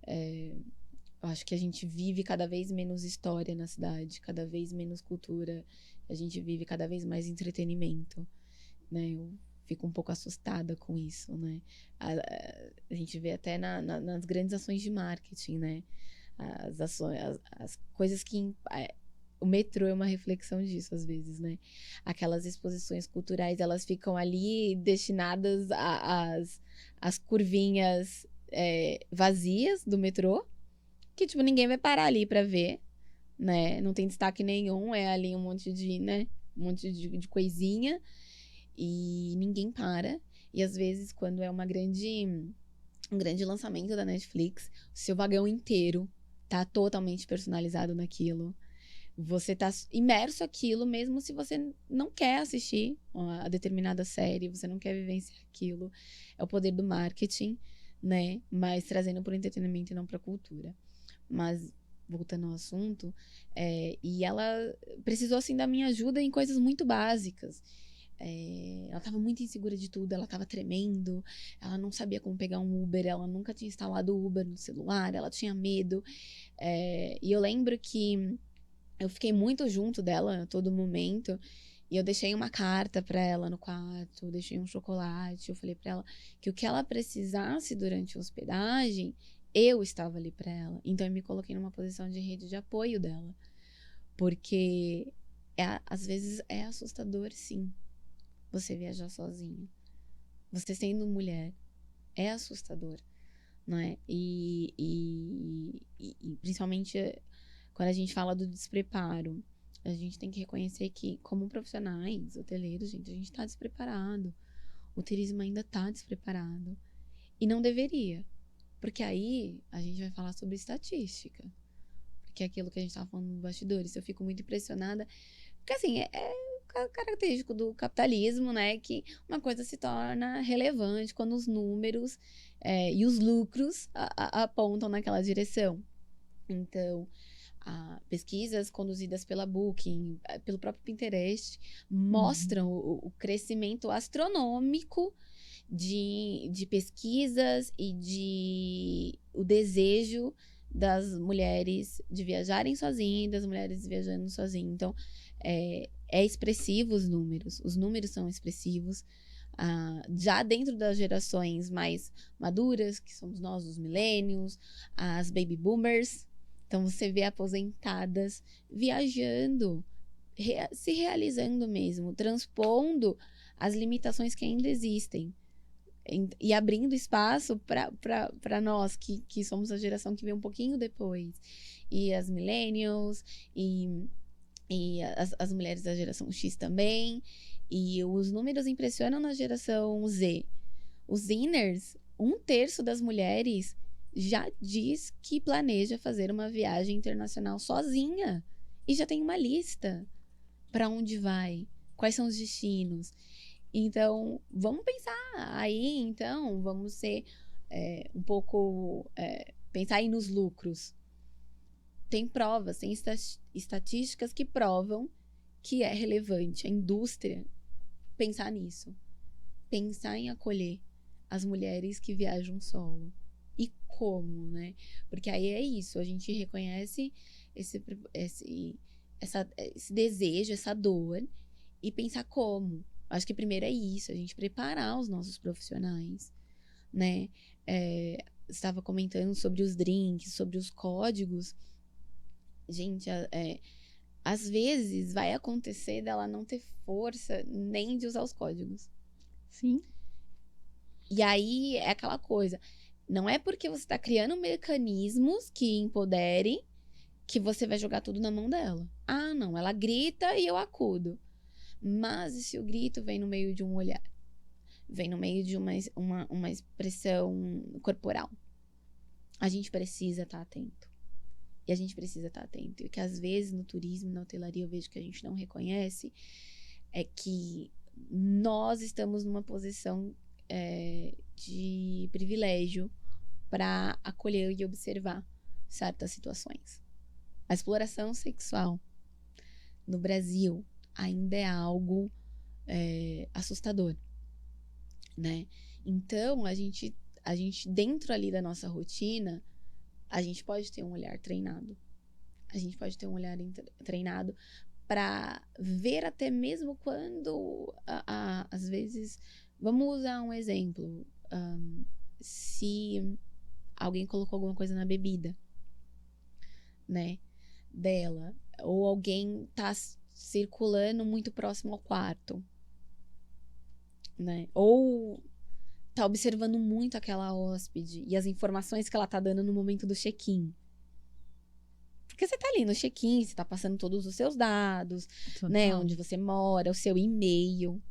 Eu acho que a gente vive cada vez menos história na cidade, cada vez menos cultura. A gente vive cada vez mais entretenimento, né? Eu fico um pouco assustada com isso, né? A gente vê até nas grandes ações de marketing, né? As ações, as coisas que... O metrô é uma reflexão disso, às vezes, né? Aquelas exposições culturais, elas ficam ali destinadas às curvinhas vazias do metrô, que, tipo, ninguém vai parar ali pra ver, né? Não tem destaque nenhum, é ali um monte de, né? Um monte de coisinha, e ninguém para. E, às vezes, quando é um grande lançamento da Netflix, o seu vagão inteiro tá totalmente personalizado naquilo. Você tá imerso aquilo, mesmo se você não quer assistir a determinada série, você não quer vivenciar aquilo. É o poder do marketing, né? Mas trazendo para o entretenimento e não para a cultura. Mas, voltando ao assunto, e ela precisou, assim, da minha ajuda em coisas muito básicas. Ela estava muito insegura de tudo, ela estava tremendo, ela não sabia como pegar um Uber, ela nunca tinha instalado o Uber no celular, ela tinha medo. E eu lembro que eu fiquei muito junto dela a todo momento. E eu deixei uma carta pra ela no quarto, deixei um chocolate. Eu falei pra ela que o que ela precisasse durante a hospedagem, eu estava ali pra ela. Então eu me coloquei numa posição de rede de apoio dela. Porque às vezes é assustador, sim, você viajar sozinha. Você sendo mulher, é assustador, não é? E principalmente quando a gente fala do despreparo, a gente tem que reconhecer que, como profissionais, hoteleiros, gente, a gente tá despreparado. O turismo ainda tá despreparado. E não deveria. Porque aí a gente vai falar sobre estatística. Porque é aquilo que a gente tava falando nos bastidores. Eu fico muito impressionada. Porque, assim, é característico do capitalismo, né? Que uma coisa se torna relevante quando os números e os lucros apontam naquela direção. Então, pesquisas conduzidas pela Booking, pelo próprio Pinterest, mostram o crescimento astronômico de pesquisas e o desejo das mulheres de viajarem sozinhas, das mulheres viajando sozinhas. Então, é expressivo os números são expressivos. Já dentro das gerações mais maduras, que somos nós, os millennials, as baby boomers. Então, você vê aposentadas viajando, se realizando mesmo, transpondo as limitações que ainda existem e abrindo espaço para nós, que somos a geração que veio um pouquinho depois. E as millennials, e as mulheres da geração X também. E os números impressionam na geração Z. Os Ziners, 1/3 das mulheres já diz que planeja fazer uma viagem internacional sozinha e já tem uma lista para onde vai, quais são os destinos. Então, vamos pensar aí, então, vamos ser um pouco, pensar aí nos lucros. Tem provas, tem estatísticas que provam que é relevante a indústria pensar nisso, pensar em acolher as mulheres que viajam solo. E como, né? Porque aí é isso, a gente reconhece esse desejo, essa dor, e pensar como. Acho que primeiro é isso, a gente preparar os nossos profissionais, né? Estava comentando sobre os drinks, sobre os códigos. Gente, às vezes vai acontecer dela não ter força nem de usar os códigos. Sim. E aí é aquela coisa. Não é porque você está criando mecanismos que empoderem que você vai jogar tudo na mão dela. Ah, não, ela grita e eu acudo. Mas e se o grito vem no meio de um olhar? Vem no meio de uma expressão corporal? A gente precisa estar atento. E a gente precisa estar atento. E o que às vezes no turismo, na hotelaria, eu vejo que a gente não reconhece é que nós estamos numa posição de privilégio para acolher e observar certas situações. A exploração sexual no Brasil ainda é algo assustador, né? Então, a gente dentro ali da nossa rotina, a gente pode ter um olhar treinado. A gente pode ter um olhar treinado para ver até mesmo quando, às vezes, vamos usar um exemplo. Se alguém colocou alguma coisa na bebida, né, dela, ou alguém tá circulando muito próximo ao quarto, né, ou tá observando muito aquela hóspede e as informações que ela tá dando no momento do check-in. Porque você tá ali no check-in, você tá passando todos os seus dados, Total. né, onde você mora, o seu e-mail,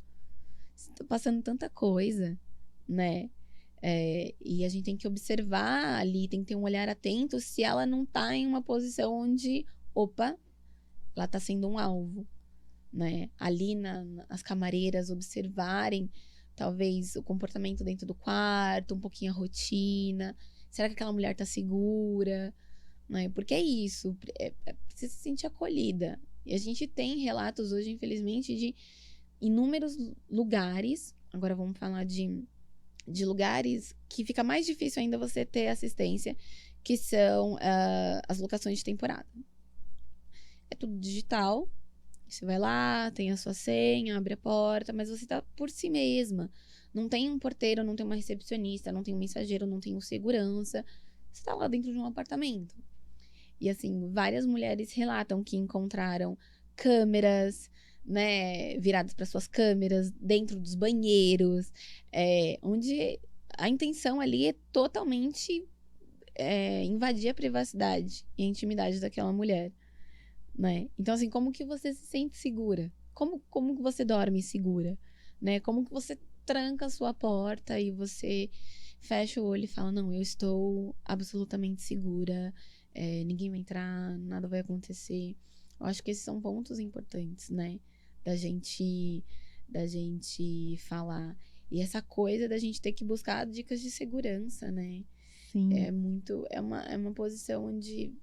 você tá passando tanta coisa, né? E a gente tem que observar ali, tem que ter um olhar atento se ela não tá em uma posição onde, opa, ela tá sendo um alvo, né? Ali as camareiras observarem, talvez, o comportamento dentro do quarto, um pouquinho a rotina. Será que aquela mulher tá segura? Né? Porque é isso, você se sentir acolhida. E a gente tem relatos hoje, infelizmente, de inúmeros lugares, agora vamos falar de lugares que fica mais difícil ainda você ter assistência, que são as locações de temporada. É tudo digital, você vai lá, tem a sua senha, abre a porta, mas você tá por si mesma. Não tem um porteiro, não tem uma recepcionista, não tem um mensageiro, não tem um segurança. Você tá lá dentro de um apartamento. E assim, várias mulheres relatam que encontraram câmeras, né, viradas para suas câmeras, dentro dos banheiros, onde a intenção ali é totalmente invadir a privacidade e a intimidade daquela mulher, né? Então, assim, como que você se sente segura? Como que você dorme segura, né? Como que você tranca a sua porta e você fecha o olho e fala, não, eu estou absolutamente segura, ninguém vai entrar, nada vai acontecer. Eu acho que esses são pontos importantes, né? Da gente falar. E essa coisa da gente ter que buscar dicas de segurança, né? Sim. É uma posição onde...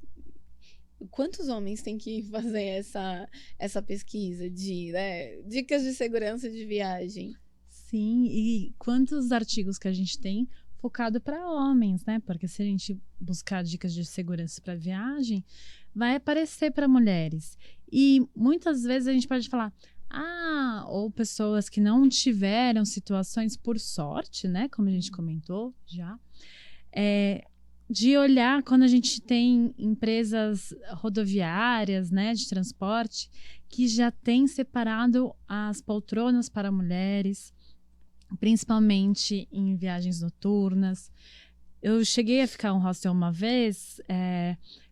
Quantos homens têm que fazer essa pesquisa de, né, dicas de segurança de viagem? Sim, e quantos artigos que a gente tem focado para homens, né? Porque se a gente buscar dicas de segurança para viagem, vai aparecer para mulheres. E muitas vezes a gente pode falar, ou pessoas que não tiveram situações por sorte, né? Como a gente comentou já. De olhar quando a gente tem empresas rodoviárias, né, de transporte, que já tem separado as poltronas para mulheres, principalmente em viagens noturnas. Eu cheguei a ficar um hostel uma vez,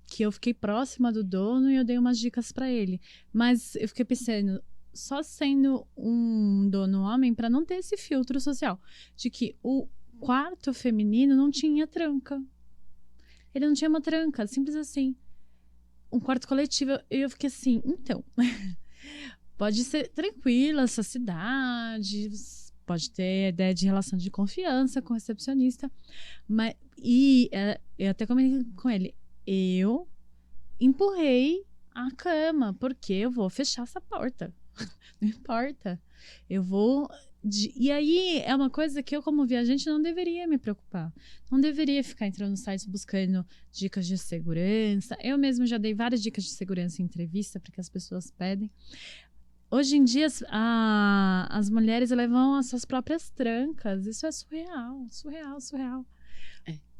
que eu fiquei próxima do dono e eu dei umas dicas para ele. Mas eu fiquei pensando, só sendo um dono homem, para não ter esse filtro social, de que o quarto feminino não tinha tranca. Ele não tinha uma tranca, simples assim. Um quarto coletivo. E eu fiquei assim, então, pode ser tranquila essa cidade, pode ter ideia de relação de confiança com o recepcionista, mas eu até comentei com ele, eu empurrei a cama, porque eu vou fechar essa porta. Não importa. Eu vou... E aí é uma coisa que eu, como viajante, não deveria me preocupar. Não deveria ficar entrando no site buscando dicas de segurança. Eu mesma já dei várias dicas de segurança em entrevista, porque as pessoas pedem. Hoje em dia, as mulheres levam as suas próprias trancas. Isso é surreal, surreal, surreal.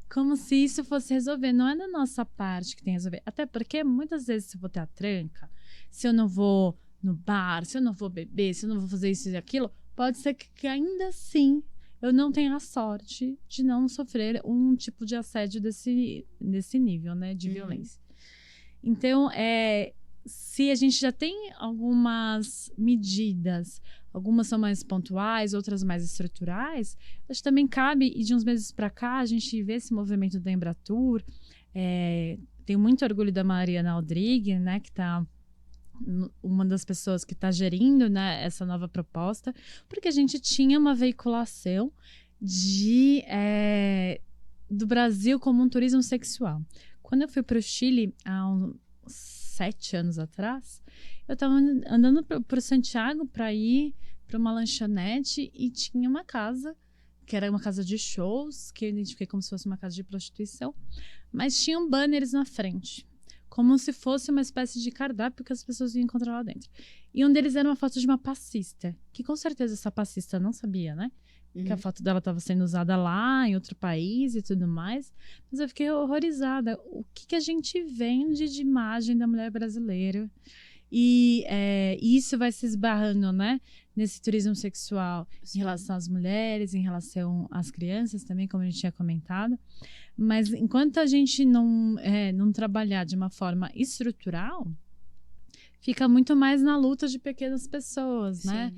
Como se isso fosse resolver. Não é da nossa parte que tem que resolver. Até porque, muitas vezes, se eu vou ter a tranca, se eu não vou no bar, se eu não vou beber, se eu não vou fazer isso e aquilo, pode ser que ainda assim eu não tenha a sorte de não sofrer um tipo de assédio desse nível, né, de violência. Então, se a gente já tem algumas medidas, algumas são mais pontuais, outras mais estruturais, acho que também cabe, e de uns meses para cá, a gente vê esse movimento da Embratur. Tenho muito orgulho da Mariana Aldrigues, né, que está uma das pessoas que está gerindo, né, essa nova proposta, porque a gente tinha uma veiculação do Brasil como um turismo sexual. Quando eu fui para o Chile, há uns 7 anos atrás, eu estava andando por Santiago para ir para uma lanchonete e tinha uma casa, que era uma casa de shows, que eu identifiquei como se fosse uma casa de prostituição, mas tinham banners na frente, como se fosse uma espécie de cardápio que as pessoas iam encontrar lá dentro. E um deles era uma foto de uma passista, que com certeza essa passista não sabia, né? Que a foto dela estava sendo usada lá, em outro país e tudo mais. Mas eu fiquei horrorizada. O que a gente vende de imagem da mulher brasileira? E isso vai se esbarrando, né? Nesse turismo sexual, em relação às mulheres, em relação às crianças também, como a gente tinha comentado. Mas enquanto a gente não trabalhar de uma forma estrutural, fica muito mais na luta de pequenas pessoas, né?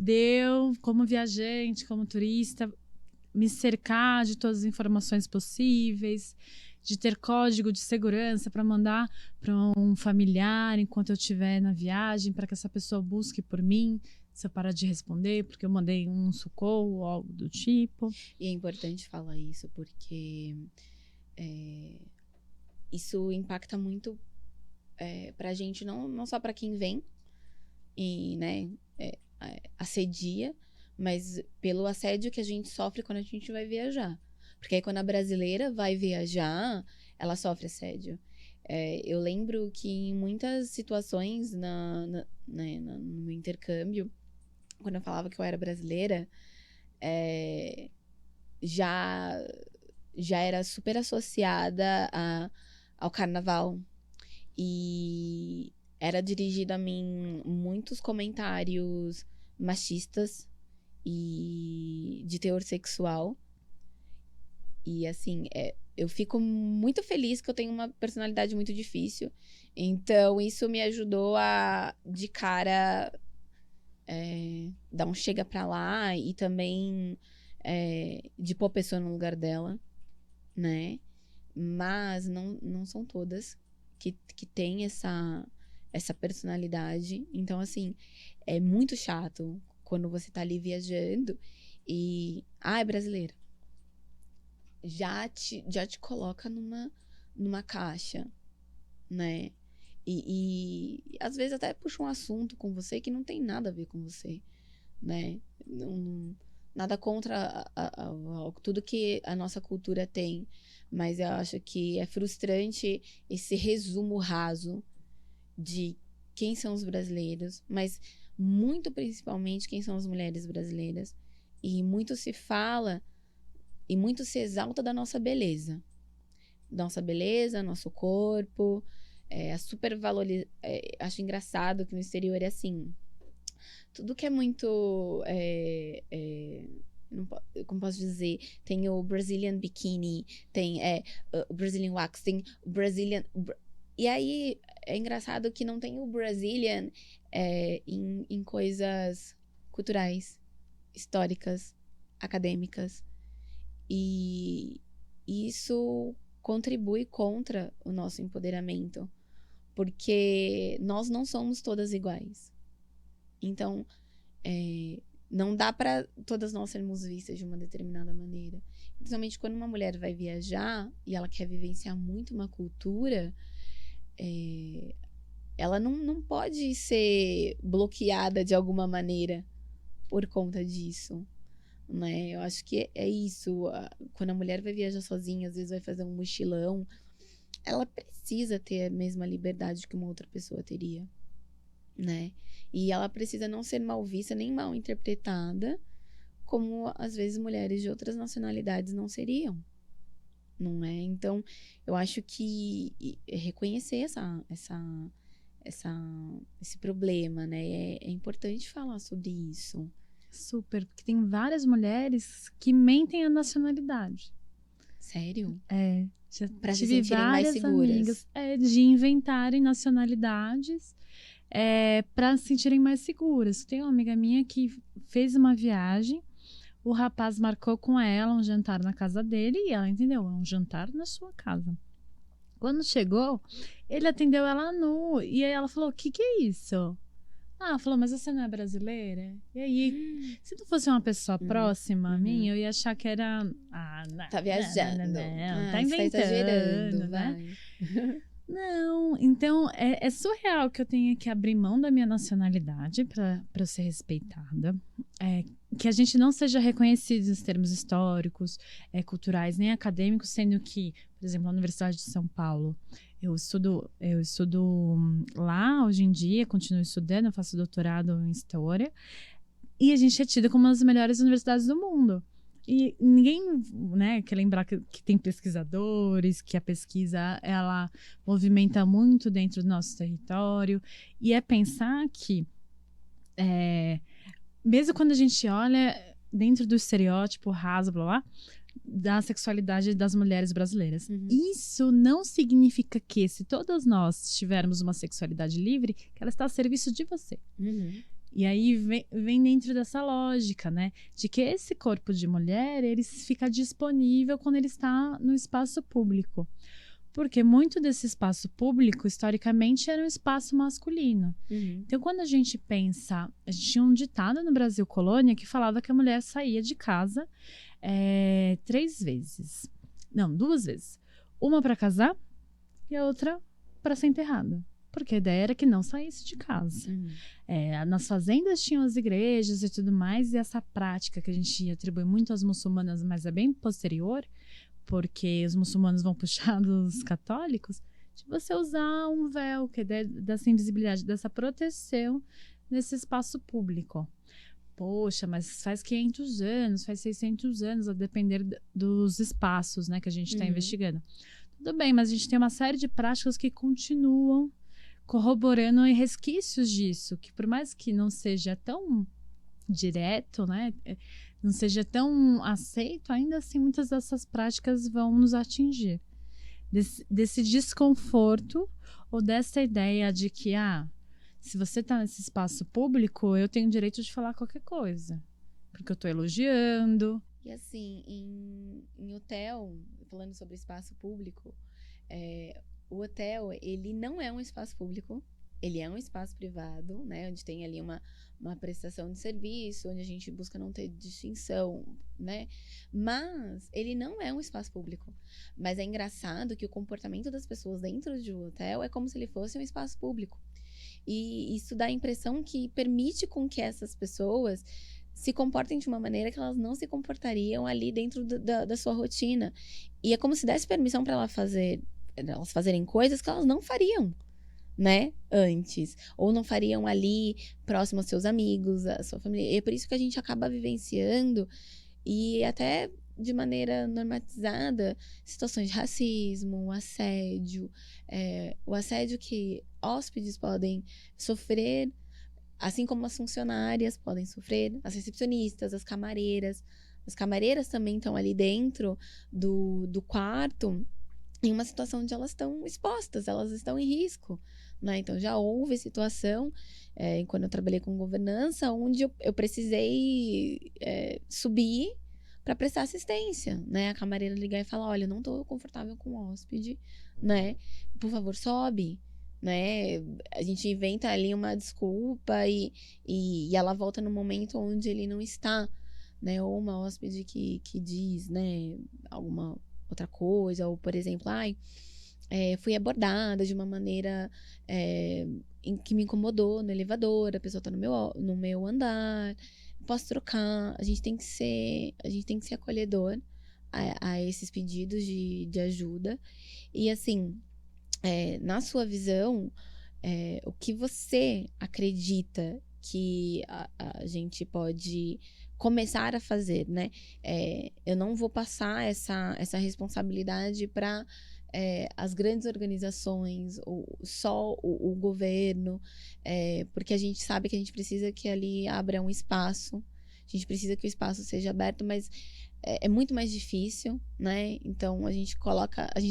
Eu, como viajante, como turista, me cercar de todas as informações possíveis, de ter código de segurança para mandar para um familiar enquanto eu estiver na viagem, para que essa pessoa busque por mim, se eu parar de responder, porque eu mandei um socorro ou algo do tipo. E é importante falar isso, porque isso impacta muito pra gente, não só para quem vem e, né, assedia, mas pelo assédio que a gente sofre quando a gente vai viajar. Porque aí quando a brasileira vai viajar, ela sofre assédio. Eu lembro que em muitas situações no meu intercâmbio, quando eu falava que eu era brasileira, já era super associada ao carnaval. E era dirigido a mim muitos comentários machistas e de teor sexual. E assim, eu fico muito feliz que eu tenho uma personalidade muito difícil. Então, isso me ajudou a, de cara, dar um chega pra lá e também de pôr a pessoa no lugar dela, né? Mas não são todas que têm essa personalidade. Então, assim, é muito chato quando você tá ali viajando e... é brasileira. Já te coloca numa caixa, né? E às vezes até puxa um assunto com você que não tem nada a ver com você, né? Nada contra tudo que a nossa cultura tem, mas eu acho que é frustrante esse resumo raso de quem são os brasileiros, mas muito principalmente quem são as mulheres brasileiras. E muito se fala e muito se exalta da nossa beleza. Nossa beleza, nosso corpo. Acho engraçado que no exterior é assim. Tudo que é muito... como posso dizer? Tem o Brazilian Bikini, tem o Brazilian Wax, tem o Brazilian... E aí, é engraçado que não tem o Brazilian em coisas culturais, históricas, acadêmicas. E isso contribui contra o nosso empoderamento, porque nós não somos todas iguais. Então, não dá para todas nós sermos vistas de uma determinada maneira. Principalmente quando uma mulher vai viajar e ela quer vivenciar muito uma cultura, ela não pode ser bloqueada de alguma maneira por conta disso. Né? Eu acho que é isso. Quando a mulher vai viajar sozinha, às vezes vai fazer um mochilão, ela precisa ter a mesma liberdade que uma outra pessoa teria, né? E ela precisa não ser mal vista nem mal interpretada, como às vezes mulheres de outras nacionalidades não seriam, não é? Então, eu acho que reconhecer esse problema, né? É importante falar sobre isso. Super, porque tem várias mulheres que mentem a nacionalidade. Sério? Já pra se tive sentirem mais várias seguras. amigas de inventarem nacionalidades para se sentirem mais seguras. Tem uma amiga minha que fez uma viagem, o rapaz marcou com ela um jantar na casa dele e ela entendeu, é um jantar na sua casa. Quando chegou, ele atendeu ela nu e aí ela falou, o que é isso? Falou, mas você não é brasileira? E aí, se não fosse uma pessoa próxima a mim, eu ia achar que era... tá viajando. Tá inventando, exagerando, né? Não, então é surreal que eu tenha que abrir mão da minha nacionalidade para eu ser respeitada. Que a gente não seja reconhecido nos termos históricos, culturais, nem acadêmicos, sendo que, por exemplo, na Universidade de São Paulo, eu estudo lá hoje em dia, continuo estudando, eu faço doutorado em História, e a gente é tido como uma das melhores universidades do mundo. E ninguém, né, quer lembrar que tem pesquisadores, que a pesquisa, ela movimenta muito dentro do nosso território. E é pensar que, mesmo quando a gente olha dentro do estereótipo raso, blá, blá, da sexualidade das mulheres brasileiras. Isso não significa que, se todas nós tivermos uma sexualidade livre, que ela está a serviço de você. E aí vem dentro dessa lógica, né? De que esse corpo de mulher, ele fica disponível quando ele está no espaço público. Porque muito desse espaço público, historicamente, era um espaço masculino. Então, quando a gente pensa... A gente tinha um ditado no Brasil Colônia que falava que a mulher saía de casa 3 vezes. Não, 2 vezes. Uma para casar e a outra para ser enterrada. Porque a ideia era que não saísse de casa. Nas fazendas tinham as igrejas e tudo mais, e essa prática que a gente atribui muito às muçulmanas, mas é bem posterior, porque os muçulmanos vão puxar dos católicos, de você usar um véu, que é dessa invisibilidade, dessa proteção nesse espaço público. Poxa, mas faz 500 anos, faz 600 anos, a depender dos espaços, né, que a gente está investigando. Tudo bem, mas a gente tem uma série de práticas que continuam corroborando resquícios disso, que por mais que não seja tão direto, né, não seja tão aceito, ainda assim muitas dessas práticas vão nos atingir. Desse desconforto ou dessa ideia de que, se você está nesse espaço público, eu tenho o direito de falar qualquer coisa, porque eu estou elogiando. E assim, em hotel, falando sobre espaço público, o hotel, ele não é um espaço público, ele é um espaço privado, né? Onde tem ali uma prestação de serviço, onde a gente busca não ter distinção, né? Mas ele não é um espaço público. Mas é engraçado que o comportamento das pessoas dentro de um hotel é como se ele fosse um espaço público. E isso dá a impressão que permite com que essas pessoas se comportem de uma maneira que elas não se comportariam ali dentro da sua rotina. E é como se desse permissão para elas fazerem coisas que elas não fariam, né, antes, ou não fariam ali próximo aos seus amigos, à sua família. E é por isso que a gente acaba vivenciando, e até de maneira normatizada, situações de racismo, assédio, o assédio que hóspedes podem sofrer, assim como as funcionárias podem sofrer, as recepcionistas, as camareiras. As camareiras também estão ali dentro do quarto, em uma situação onde elas estão expostas, elas estão em risco, né? Então, já houve situação, quando eu trabalhei com governança, onde eu precisei subir para prestar assistência, né? A camareira ligar e falar, olha, não estou confortável com o hóspede, né? Por favor, sobe, né? A gente inventa ali uma desculpa e ela volta no momento onde ele não está, né? Ou uma hóspede que diz, né, alguma outra coisa, ou por exemplo, fui abordada de uma maneira que me incomodou no elevador, a pessoa tá no meu andar, posso trocar. A gente tem que ser acolhedor a esses pedidos de ajuda. E assim, na sua visão, o que você acredita que a gente pode começar a fazer, né? Eu não vou passar essa responsabilidade para as grandes organizações, ou só o governo, porque a gente sabe que a gente precisa que ali abra um espaço, a gente precisa que o espaço seja aberto, mas é muito mais difícil, né? Então a gente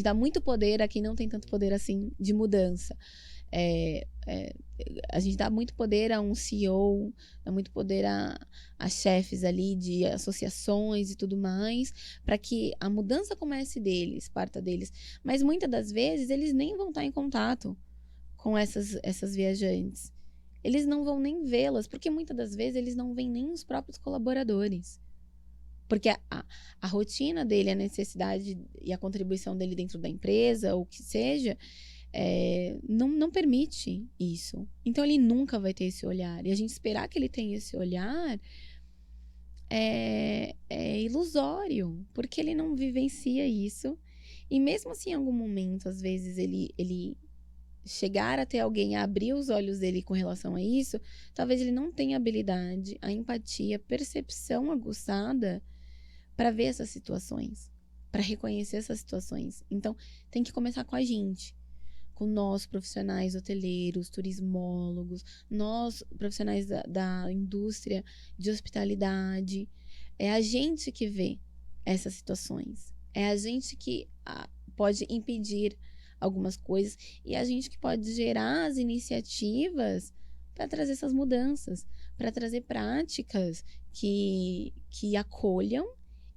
dá muito poder a quem não tem tanto poder assim de mudança. A gente dá muito poder a um CEO, dá muito poder a chefes ali de associações e tudo mais, para que a mudança comece deles, parta deles. Mas muitas das vezes eles nem vão estar em contato com essas viajantes. Eles não vão nem vê-las, porque muitas das vezes eles não veem nem os próprios colaboradores. Porque a rotina dele, a necessidade e a contribuição dele dentro da empresa, ou o que seja, não permite isso. Então, ele nunca vai ter esse olhar. E a gente esperar que ele tenha esse olhar é ilusório, porque ele não vivencia isso. E mesmo assim, em algum momento, às vezes, ele chegar até alguém a abrir os olhos dele com relação a isso, talvez ele não tenha habilidade, a empatia, a percepção aguçada para ver essas situações, para reconhecer essas situações. Então, tem que começar com a gente, com nós, profissionais hoteleiros, turismólogos, nós, profissionais da indústria de hospitalidade. É a gente que vê essas situações. É a gente que pode impedir algumas coisas e a gente que pode gerar as iniciativas para trazer essas mudanças, para trazer práticas que acolham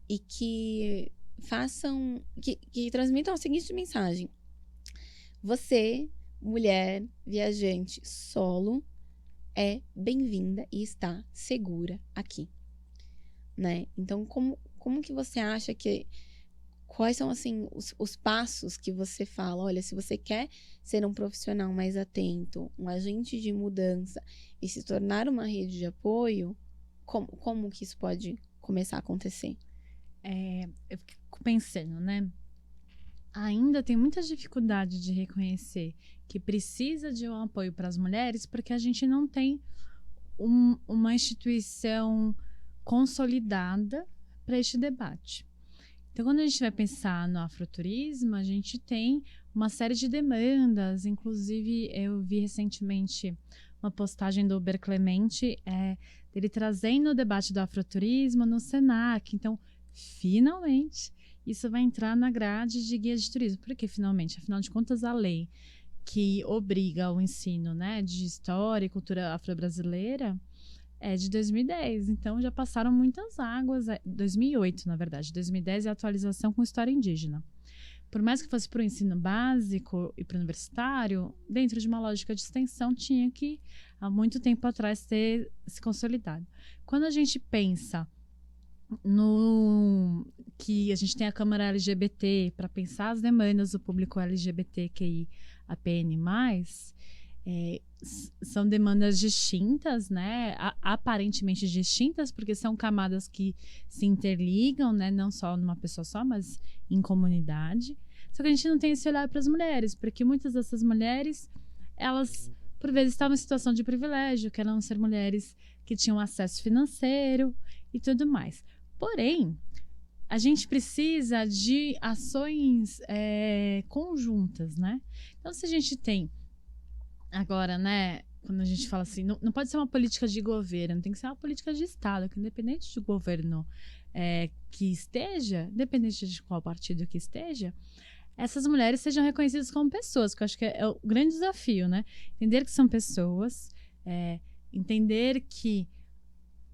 e que façam, que transmitam a seguinte mensagem: você, mulher, viajante, solo, é bem-vinda e está segura aqui, né? Então, como que você acha que... Quais são, assim, os passos que você fala? Olha, se você quer ser um profissional mais atento, um agente de mudança e se tornar uma rede de apoio, como que isso pode começar a acontecer? Eu fico pensando, né? Ainda tem muita dificuldade de reconhecer que precisa de um apoio para as mulheres, porque a gente não tem uma instituição consolidada para este debate. Então, quando a gente vai pensar no afroturismo, a gente tem uma série de demandas. Inclusive, eu vi recentemente uma postagem do Uber Clemente, dele trazendo o debate do afroturismo no Senac. Então, finalmente, isso vai entrar na grade de guia de turismo. Por que finalmente? Afinal de contas, a lei que obriga o ensino, né, de história e cultura afro-brasileira é de 2010, então já passaram muitas águas. 2008, na verdade. 2010 é a atualização com história indígena. Por mais que fosse para o ensino básico e para o universitário, dentro de uma lógica de extensão, tinha que, há muito tempo atrás, ter se consolidado. Quando a gente pensa no que a gente tem a Câmara LGBT para pensar as demandas do público LGBTQI, APN+, são demandas distintas, né? Aparentemente distintas, porque são camadas que se interligam, né? Não só numa pessoa só, mas em comunidade. Só que a gente não tem esse olhar para as mulheres, porque muitas dessas mulheres, elas, por vezes, estavam em situação de privilégio, que eram ser mulheres que tinham acesso financeiro e tudo mais. Porém, a gente precisa de ações conjuntas, né? Então, se a gente tem agora, né, quando a gente fala assim, não pode ser uma política de governo, tem que ser uma política de Estado, que independente do governo que esteja, independente de qual partido que esteja, essas mulheres sejam reconhecidas como pessoas, que eu acho que é o grande desafio, né? Entender que são pessoas, entender que...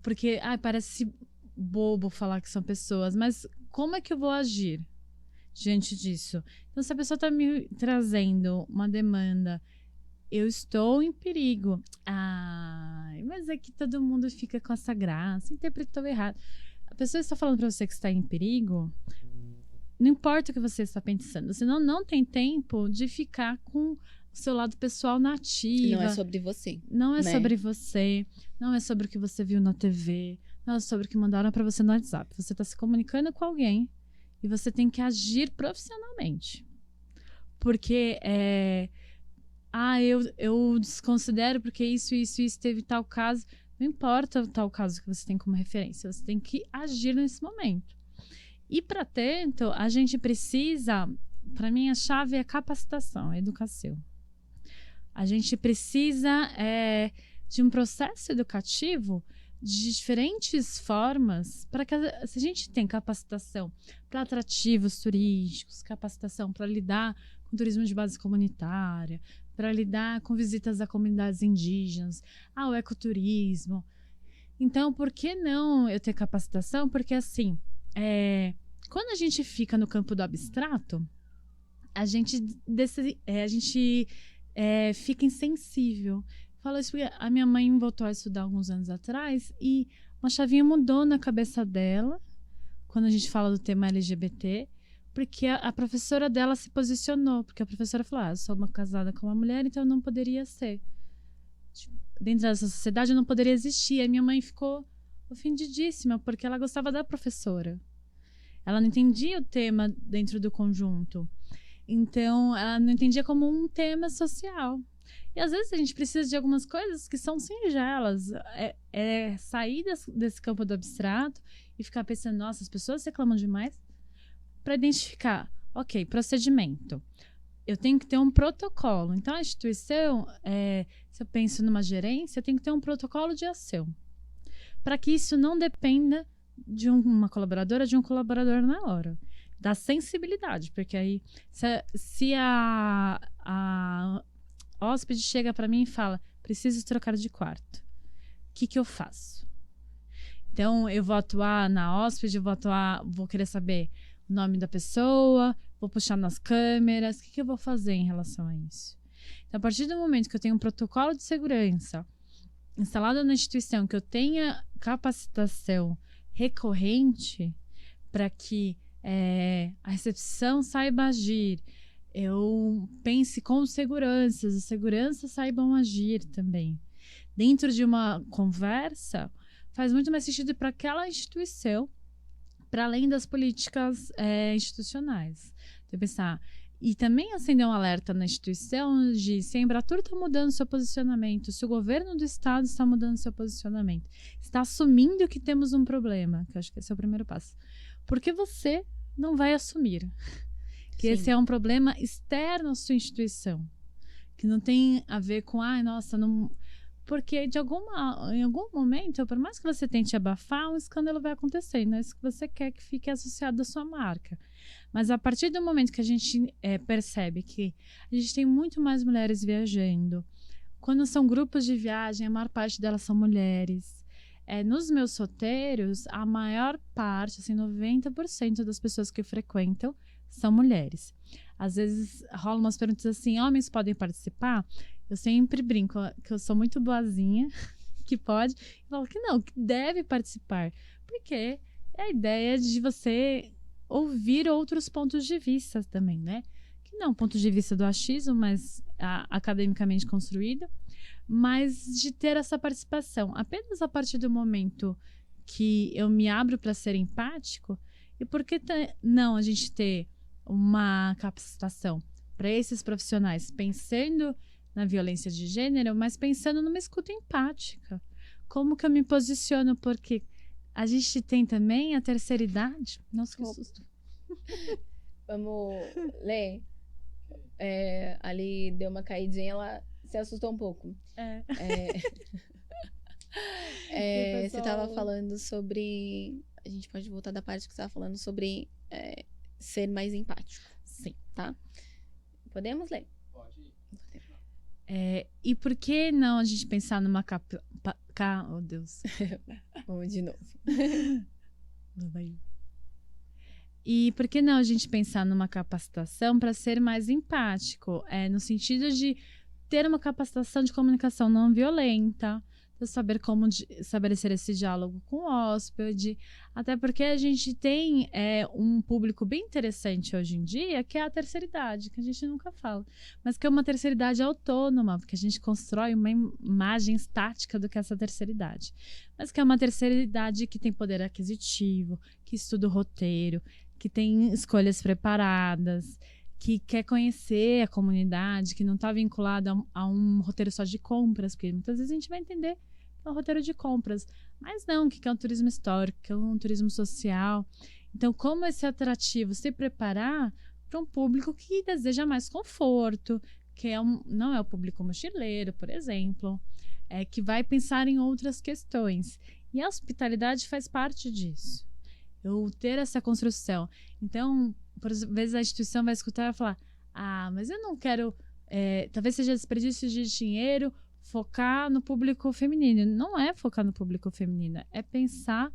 Porque parece bobo falar que são pessoas, mas como é que eu vou agir diante disso? Então, se a pessoa está me trazendo uma demanda, eu estou em perigo. Mas é que todo mundo fica com essa graça, interpretou errado. A pessoa está falando para você que está em perigo, não importa o que você está pensando, você não tem tempo de ficar com o seu lado pessoal na ativa. Não é sobre você. Não é, né? sobre você, não é sobre o que você viu na TV, não é sobre o que mandaram para você no WhatsApp. Você está se comunicando com alguém e você tem que agir profissionalmente. Porque eu desconsidero porque isso teve tal caso. Não importa o tal caso que você tem como referência, você tem que agir nesse momento. E, para tanto, a gente precisa, para mim, a chave é a capacitação, a educação. A gente precisa de um processo educativo de diferentes formas, para que se a gente tem capacitação para atrativos turísticos, capacitação para lidar com turismo de base comunitária, para lidar com visitas a comunidades indígenas, ao ecoturismo. Então, por que não eu ter capacitação? Porque, assim, quando a gente fica no campo do abstrato, a gente fica insensível. Falo isso porque a minha mãe voltou a estudar alguns anos atrás e uma chavinha mudou na cabeça dela quando a gente fala do tema LGBT, porque a professora dela se posicionou, porque a professora falou, eu sou uma casada com uma mulher, então eu não poderia ser. Tipo, dentro dessa sociedade eu não poderia existir. A minha mãe ficou ofendidíssima, porque ela gostava da professora. Ela não entendia o tema dentro do conjunto. Então, ela não entendia como um tema social. E às vezes a gente precisa de algumas coisas que são singelas. Sair desse campo do abstrato e ficar pensando, nossa, as pessoas reclamam demais, para identificar, ok, procedimento. Eu tenho que ter um protocolo. Então, a instituição, se eu penso numa gerência, eu tenho que ter um protocolo de ação. Para que isso não dependa de uma colaboradora, de um colaborador na hora. Da sensibilidade, porque aí se a hóspede chega para mim e fala, preciso trocar de quarto, o que eu faço? Então, eu vou atuar na hóspede, vou querer saber o nome da pessoa, vou puxar nas câmeras, o que eu vou fazer em relação a isso? Então, a partir do momento que eu tenho um protocolo de segurança instalado na instituição, que eu tenha capacitação recorrente para que a recepção saiba agir, eu pense com seguranças, os seguranças saibam agir também. Dentro de uma conversa, faz muito mais sentido para aquela instituição, para além das políticas institucionais. Então, pensar, e também acender um alerta na instituição de se a Embratur está mudando seu posicionamento, se o governo do estado está mudando seu posicionamento, está assumindo que temos um problema, que eu acho que esse é o primeiro passo. Porque você não vai assumir que esse é um problema externo à sua instituição, que não tem a ver com, não... Porque em algum momento, por mais que você tente abafar, um escândalo vai acontecer, não é isso que você quer que fique associado à sua marca. Mas a partir do momento que a gente percebe que a gente tem muito mais mulheres viajando, quando são grupos de viagem, a maior parte delas são mulheres. Nos meus roteiros, a maior parte, assim, 90% das pessoas que frequentam são mulheres. Às vezes rolam umas perguntas assim, homens podem participar? Eu sempre brinco que eu sou muito boazinha, que pode, e falo que não, que deve participar. Porque é a ideia de você ouvir outros pontos de vista também, né? Que não ponto de vista do achismo, mas academicamente construído, mas de ter essa participação. Apenas a partir do momento que eu me abro para ser empático, e por que não a gente ter uma capacitação para esses profissionais pensando na violência de gênero, mas pensando numa escuta empática. Como que eu me posiciono? Porque a gente tem também a terceira idade. Nossa, que susto. Vamos ler. Ali deu uma caidinha, ela se assustou um pouco. Você estava falando sobre... A gente pode voltar da parte que você estava falando sobre ser mais empático. Sim. Tá? Podemos ler? Pode ir. E por que não a gente pensar numa oh, Deus. Vamos de novo. E por que não a gente pensar numa capacitação para ser mais empático? No sentido de ter uma capacitação de comunicação não violenta, de saber como estabelecer esse diálogo com o hóspede, até porque a gente tem um público bem interessante hoje em dia, que é a terceira idade, que a gente nunca fala, mas que é uma terceira idade autônoma, porque a gente constrói uma imagem estática do que é essa terceira idade, mas que é uma terceira idade que tem poder aquisitivo, que estuda o roteiro, que tem escolhas preparadas, que quer conhecer a comunidade, que não está vinculada a um roteiro só de compras, porque muitas vezes a gente vai entender que é um roteiro de compras, mas não, que é um turismo histórico, que é um turismo social. Então, como esse atrativo se preparar para um público que deseja mais conforto, que não é o público mochileiro, por exemplo, que vai pensar em outras questões. E a hospitalidade faz parte disso. Eu ter essa construção. Então, por vezes a instituição vai escutar e falar, mas eu não quero, talvez seja desperdício de dinheiro focar no público feminino. Não é focar no público feminino, é pensar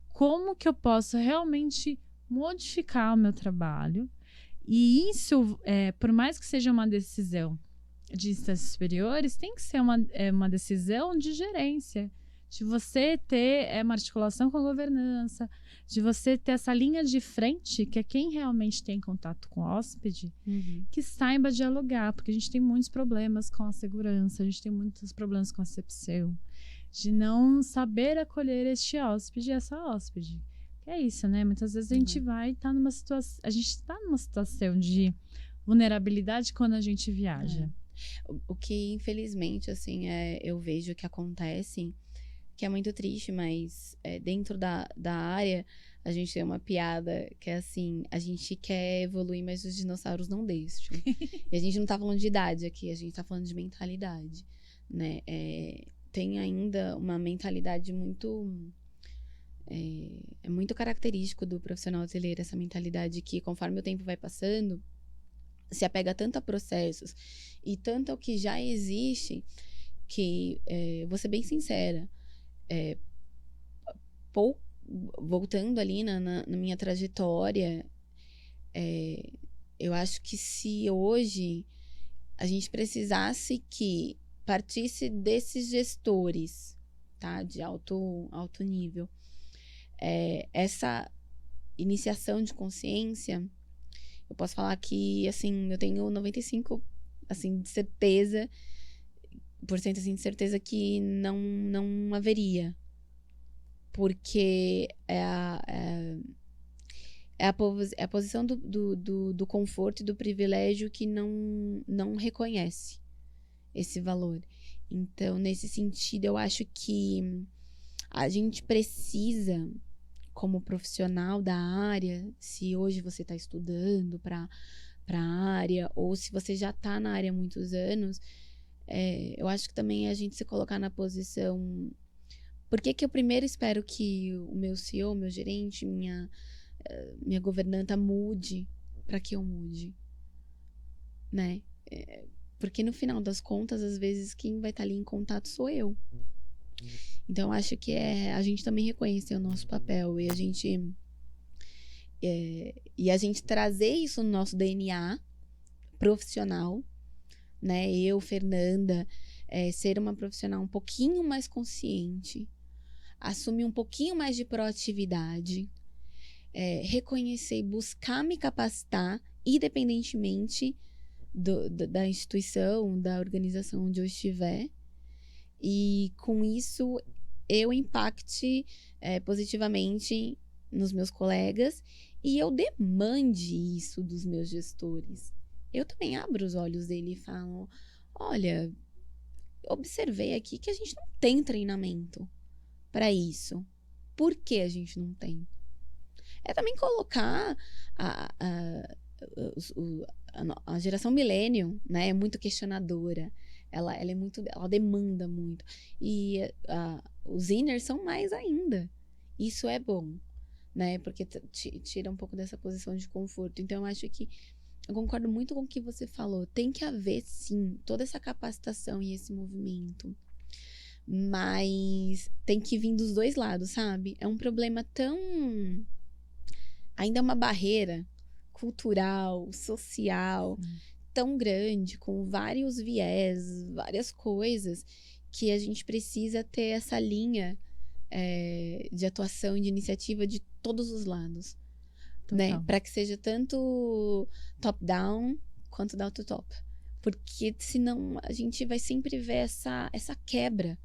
como que eu posso realmente modificar o meu trabalho. E isso, por mais que seja uma decisão de instâncias superiores, tem que ser uma decisão de gerência, de você ter uma articulação com a governança, de você ter essa linha de frente, que é quem realmente tem contato com o hóspede, que saiba dialogar, porque a gente tem muitos problemas com a segurança, a gente tem muitos problemas com a recepção, de não saber acolher este hóspede e essa hóspede. É isso, né? Muitas vezes a gente vai estar numa situação, a gente está numa situação de vulnerabilidade quando a gente viaja. O que, infelizmente, assim, eu vejo que acontece, que é muito triste, mas dentro da área, a gente tem uma piada que é assim, a gente quer evoluir, mas os dinossauros não deixam. E a gente não tá falando de idade aqui, a gente tá falando de mentalidade, né? Tem ainda uma mentalidade muito... É muito característico do profissional hoteleiro, essa mentalidade que, conforme o tempo vai passando, se apega tanto a processos e tanto ao que já existe, que, vou ser bem sincera, voltando ali na minha trajetória, eu acho que se hoje a gente precisasse que partisse desses gestores, tá, de alto nível, essa iniciação de consciência, eu posso falar que, assim, eu tenho 95%, assim, de certeza, assim, de certeza que não haveria. Porque é a posição do conforto e do privilégio que não reconhece esse valor. Então, nesse sentido, eu acho que a gente precisa, como profissional da área, se hoje você está estudando para a área, ou se você já está na área há muitos anos, eu acho que também a gente se colocar na posição... Por que eu primeiro espero que o meu CEO, meu gerente, minha governanta mude para que eu mude, né? Porque no final das contas, às vezes, quem vai estar ali em contato sou eu. Então, eu acho que a gente também reconhecer o nosso papel e a gente trazer isso no nosso DNA profissional, né? Eu, Fernanda, ser uma profissional um pouquinho mais consciente, assumir um pouquinho mais de proatividade, reconhecer e buscar me capacitar, independentemente da instituição, da organização onde eu estiver, e com isso eu impacte positivamente nos meus colegas e eu demande isso dos meus gestores. Eu também abro os olhos dele e falo, olha, observei aqui que a gente não tem treinamento para isso. Por que a gente não tem? Também colocar a geração millennial, né? É muito questionadora. Ela demanda muito. E os Zeners são mais ainda. Isso é bom, né? Porque tira um pouco dessa posição de conforto. Então, eu acho que eu concordo muito com o que você falou. Tem que haver, sim, toda essa capacitação e esse movimento. Mas tem que vir dos dois lados, sabe? É um problema tão... Ainda é uma barreira cultural, social, tão grande, com vários viés, várias coisas, que a gente precisa ter essa linha de atuação e de iniciativa de todos os lados, né? Para que seja tanto top-down quanto down-to-top. Porque senão a gente vai sempre ver essa quebra.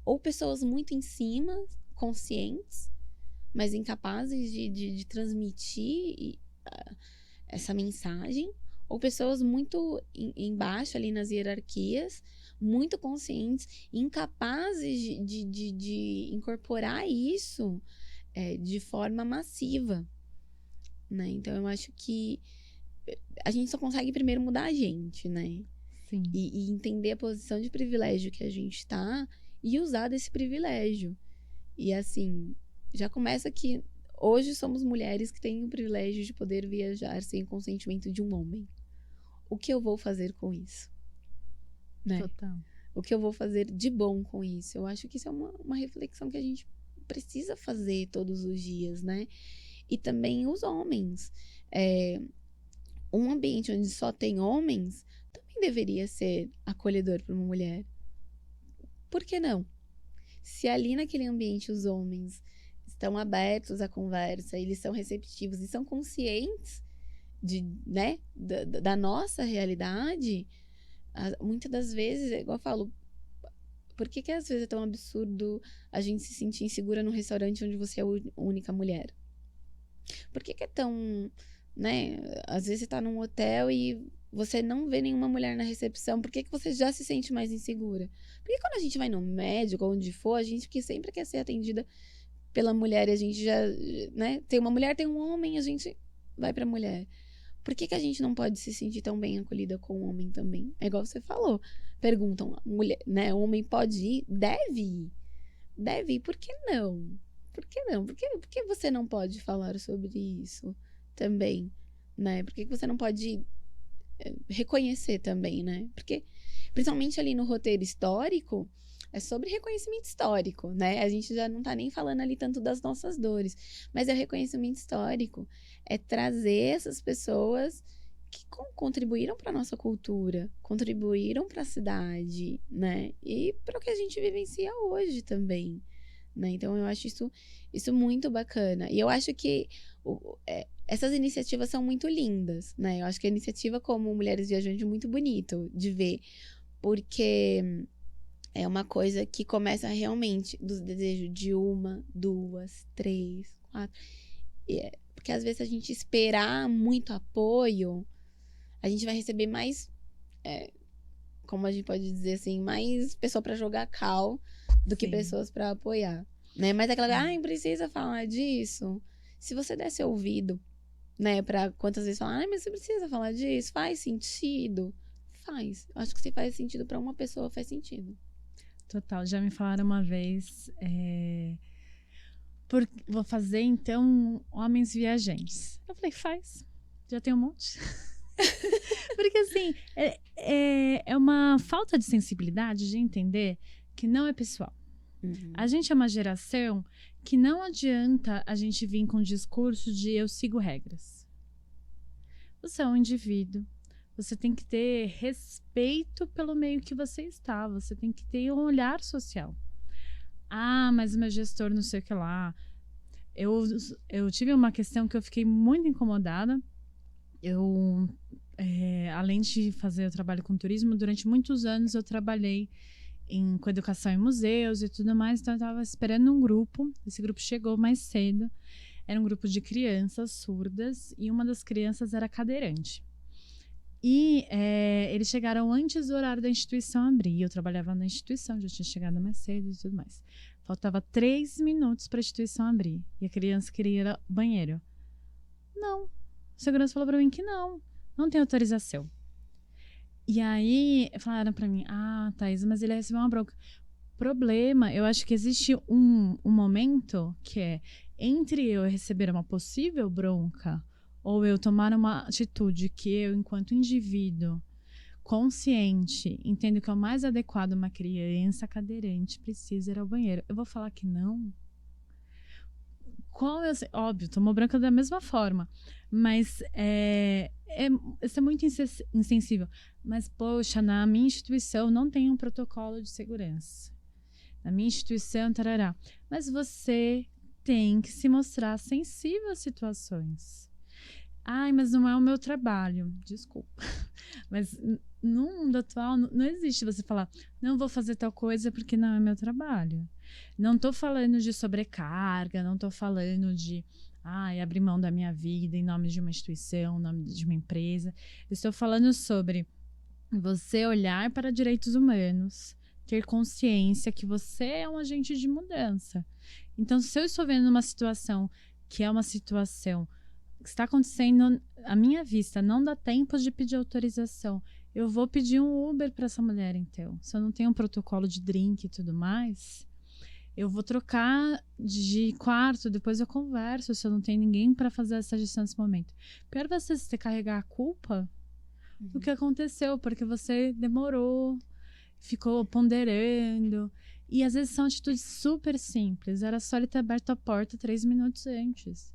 Ou pessoas muito em cima, conscientes, mas incapazes de transmitir essa mensagem, ou pessoas muito embaixo ali nas hierarquias, muito conscientes, incapazes de incorporar isso de forma massiva, né? Então, eu acho que a gente só consegue primeiro mudar a gente, né? Sim. E entender a posição de privilégio que a gente está e usar desse privilégio. E assim, já começa que hoje somos mulheres que têm o privilégio de poder viajar sem o consentimento de um homem. O que eu vou fazer com isso? Né? Total. O que eu vou fazer de bom com isso? Eu acho que isso é uma reflexão que a gente precisa fazer todos os dias, né? E também os homens. Um ambiente onde só tem homens também deveria ser acolhedor para uma mulher. Por que não? Se ali naquele ambiente os homens estão abertos à conversa, eles são receptivos e são conscientes né, da nossa realidade, muitas das vezes, é igual eu falo, por que às vezes é tão absurdo a gente se sentir insegura num restaurante onde você é a única mulher? Por que é tão, né? Às vezes você tá num hotel e você não vê nenhuma mulher na recepção. Por que você já se sente mais insegura? Porque quando a gente vai no médico, onde for, a gente que sempre quer ser atendida pela mulher e a gente já, né? Tem uma mulher, tem um homem, a gente vai pra mulher. Por que a gente não pode se sentir tão bem acolhida com o homem também? É igual você falou. Perguntam, mulher, né? O homem pode ir? Deve ir. Deve ir. Por que não? Por que não? Por que você não pode falar sobre isso também, né? Por que você não pode reconhecer também, né? Porque, principalmente ali no roteiro histórico, é sobre reconhecimento histórico, né? A gente já não tá nem falando ali tanto das nossas dores, mas é o reconhecimento histórico. É trazer essas pessoas que contribuíram para nossa cultura, contribuíram para a cidade, né? E para o que a gente vivencia hoje também, né? Então eu acho isso muito bacana. E eu acho que essas iniciativas são muito lindas, né? Eu acho que a iniciativa como Mulheres Viajantes é muito bonito de ver, porque é uma coisa que começa realmente dos desejos de 1, 2, 3, 4. Porque às vezes a gente esperar muito apoio, a gente vai receber mais, como a gente pode dizer assim, mais pessoa para jogar cal do que pessoas para apoiar, né? Mas aquela, precisa falar disso. Se você desse ouvido, né, para quantas vezes falar, mas você precisa falar disso, faz sentido? Faz. Acho que se faz sentido para uma pessoa, faz sentido. Total, já me falaram uma vez, vou fazer então Homens Viajantes. Eu falei, faz, já tem um monte. Porque assim, é uma falta de sensibilidade de entender que não é pessoal. Uhum. A gente é uma geração que não adianta a gente vir com o discurso de eu sigo regras. Você é um indivíduo. Você tem que ter respeito pelo meio que você está. Você tem que ter um olhar social. Ah, mas o meu gestor não sei o que lá. Eu tive uma questão que eu fiquei muito incomodada. Além de fazer o trabalho com turismo, durante muitos anos eu trabalhei com educação em museus e tudo mais. Então eu estava esperando um grupo. Esse grupo chegou mais cedo. Era um grupo de crianças surdas e uma das crianças era cadeirante. E eles chegaram antes do horário da instituição abrir. Eu trabalhava na instituição, já tinha chegado mais cedo e tudo mais. Faltava 3 minutos para a instituição abrir. E a criança queria ir ao banheiro. Não. O segurança falou para mim que não tem autorização. E aí falaram para mim, Thaís, mas ele recebeu uma bronca. Problema, eu acho que existe um momento que é entre eu receber uma possível bronca ou eu tomar uma atitude que eu, enquanto indivíduo consciente, entendo que é o mais adequado uma criança cadeirante precisa ir ao banheiro. Eu vou falar que não? Óbvio, tomou bronca da mesma forma, mas isso é muito insensível. Mas, poxa, na minha instituição não tem um protocolo de segurança. Na minha instituição, tarará. Mas você tem que se mostrar sensível às situações. Mas não é o meu trabalho. Desculpa. Mas no mundo atual não existe você falar, não vou fazer tal coisa porque não é meu trabalho. Não tô falando de sobrecarga, não tô falando de abrir mão da minha vida em nome de uma instituição, em nome de uma empresa. Eu estou falando sobre você olhar para direitos humanos, ter consciência que você é um agente de mudança. Então, se eu estou vendo uma situação que é uma situação que está acontecendo à minha vista, não dá tempo de pedir autorização, eu vou pedir um Uber para essa mulher, então. Se eu não tenho um protocolo de drink e tudo mais, eu vou trocar de quarto, depois eu converso, se eu não tenho ninguém para fazer essa gestão nesse momento. Pior vai ser você carregar a culpa do que aconteceu, porque você demorou, ficou ponderando. E às vezes são atitudes super simples. Era só ele ter aberto a porta 3 minutos antes.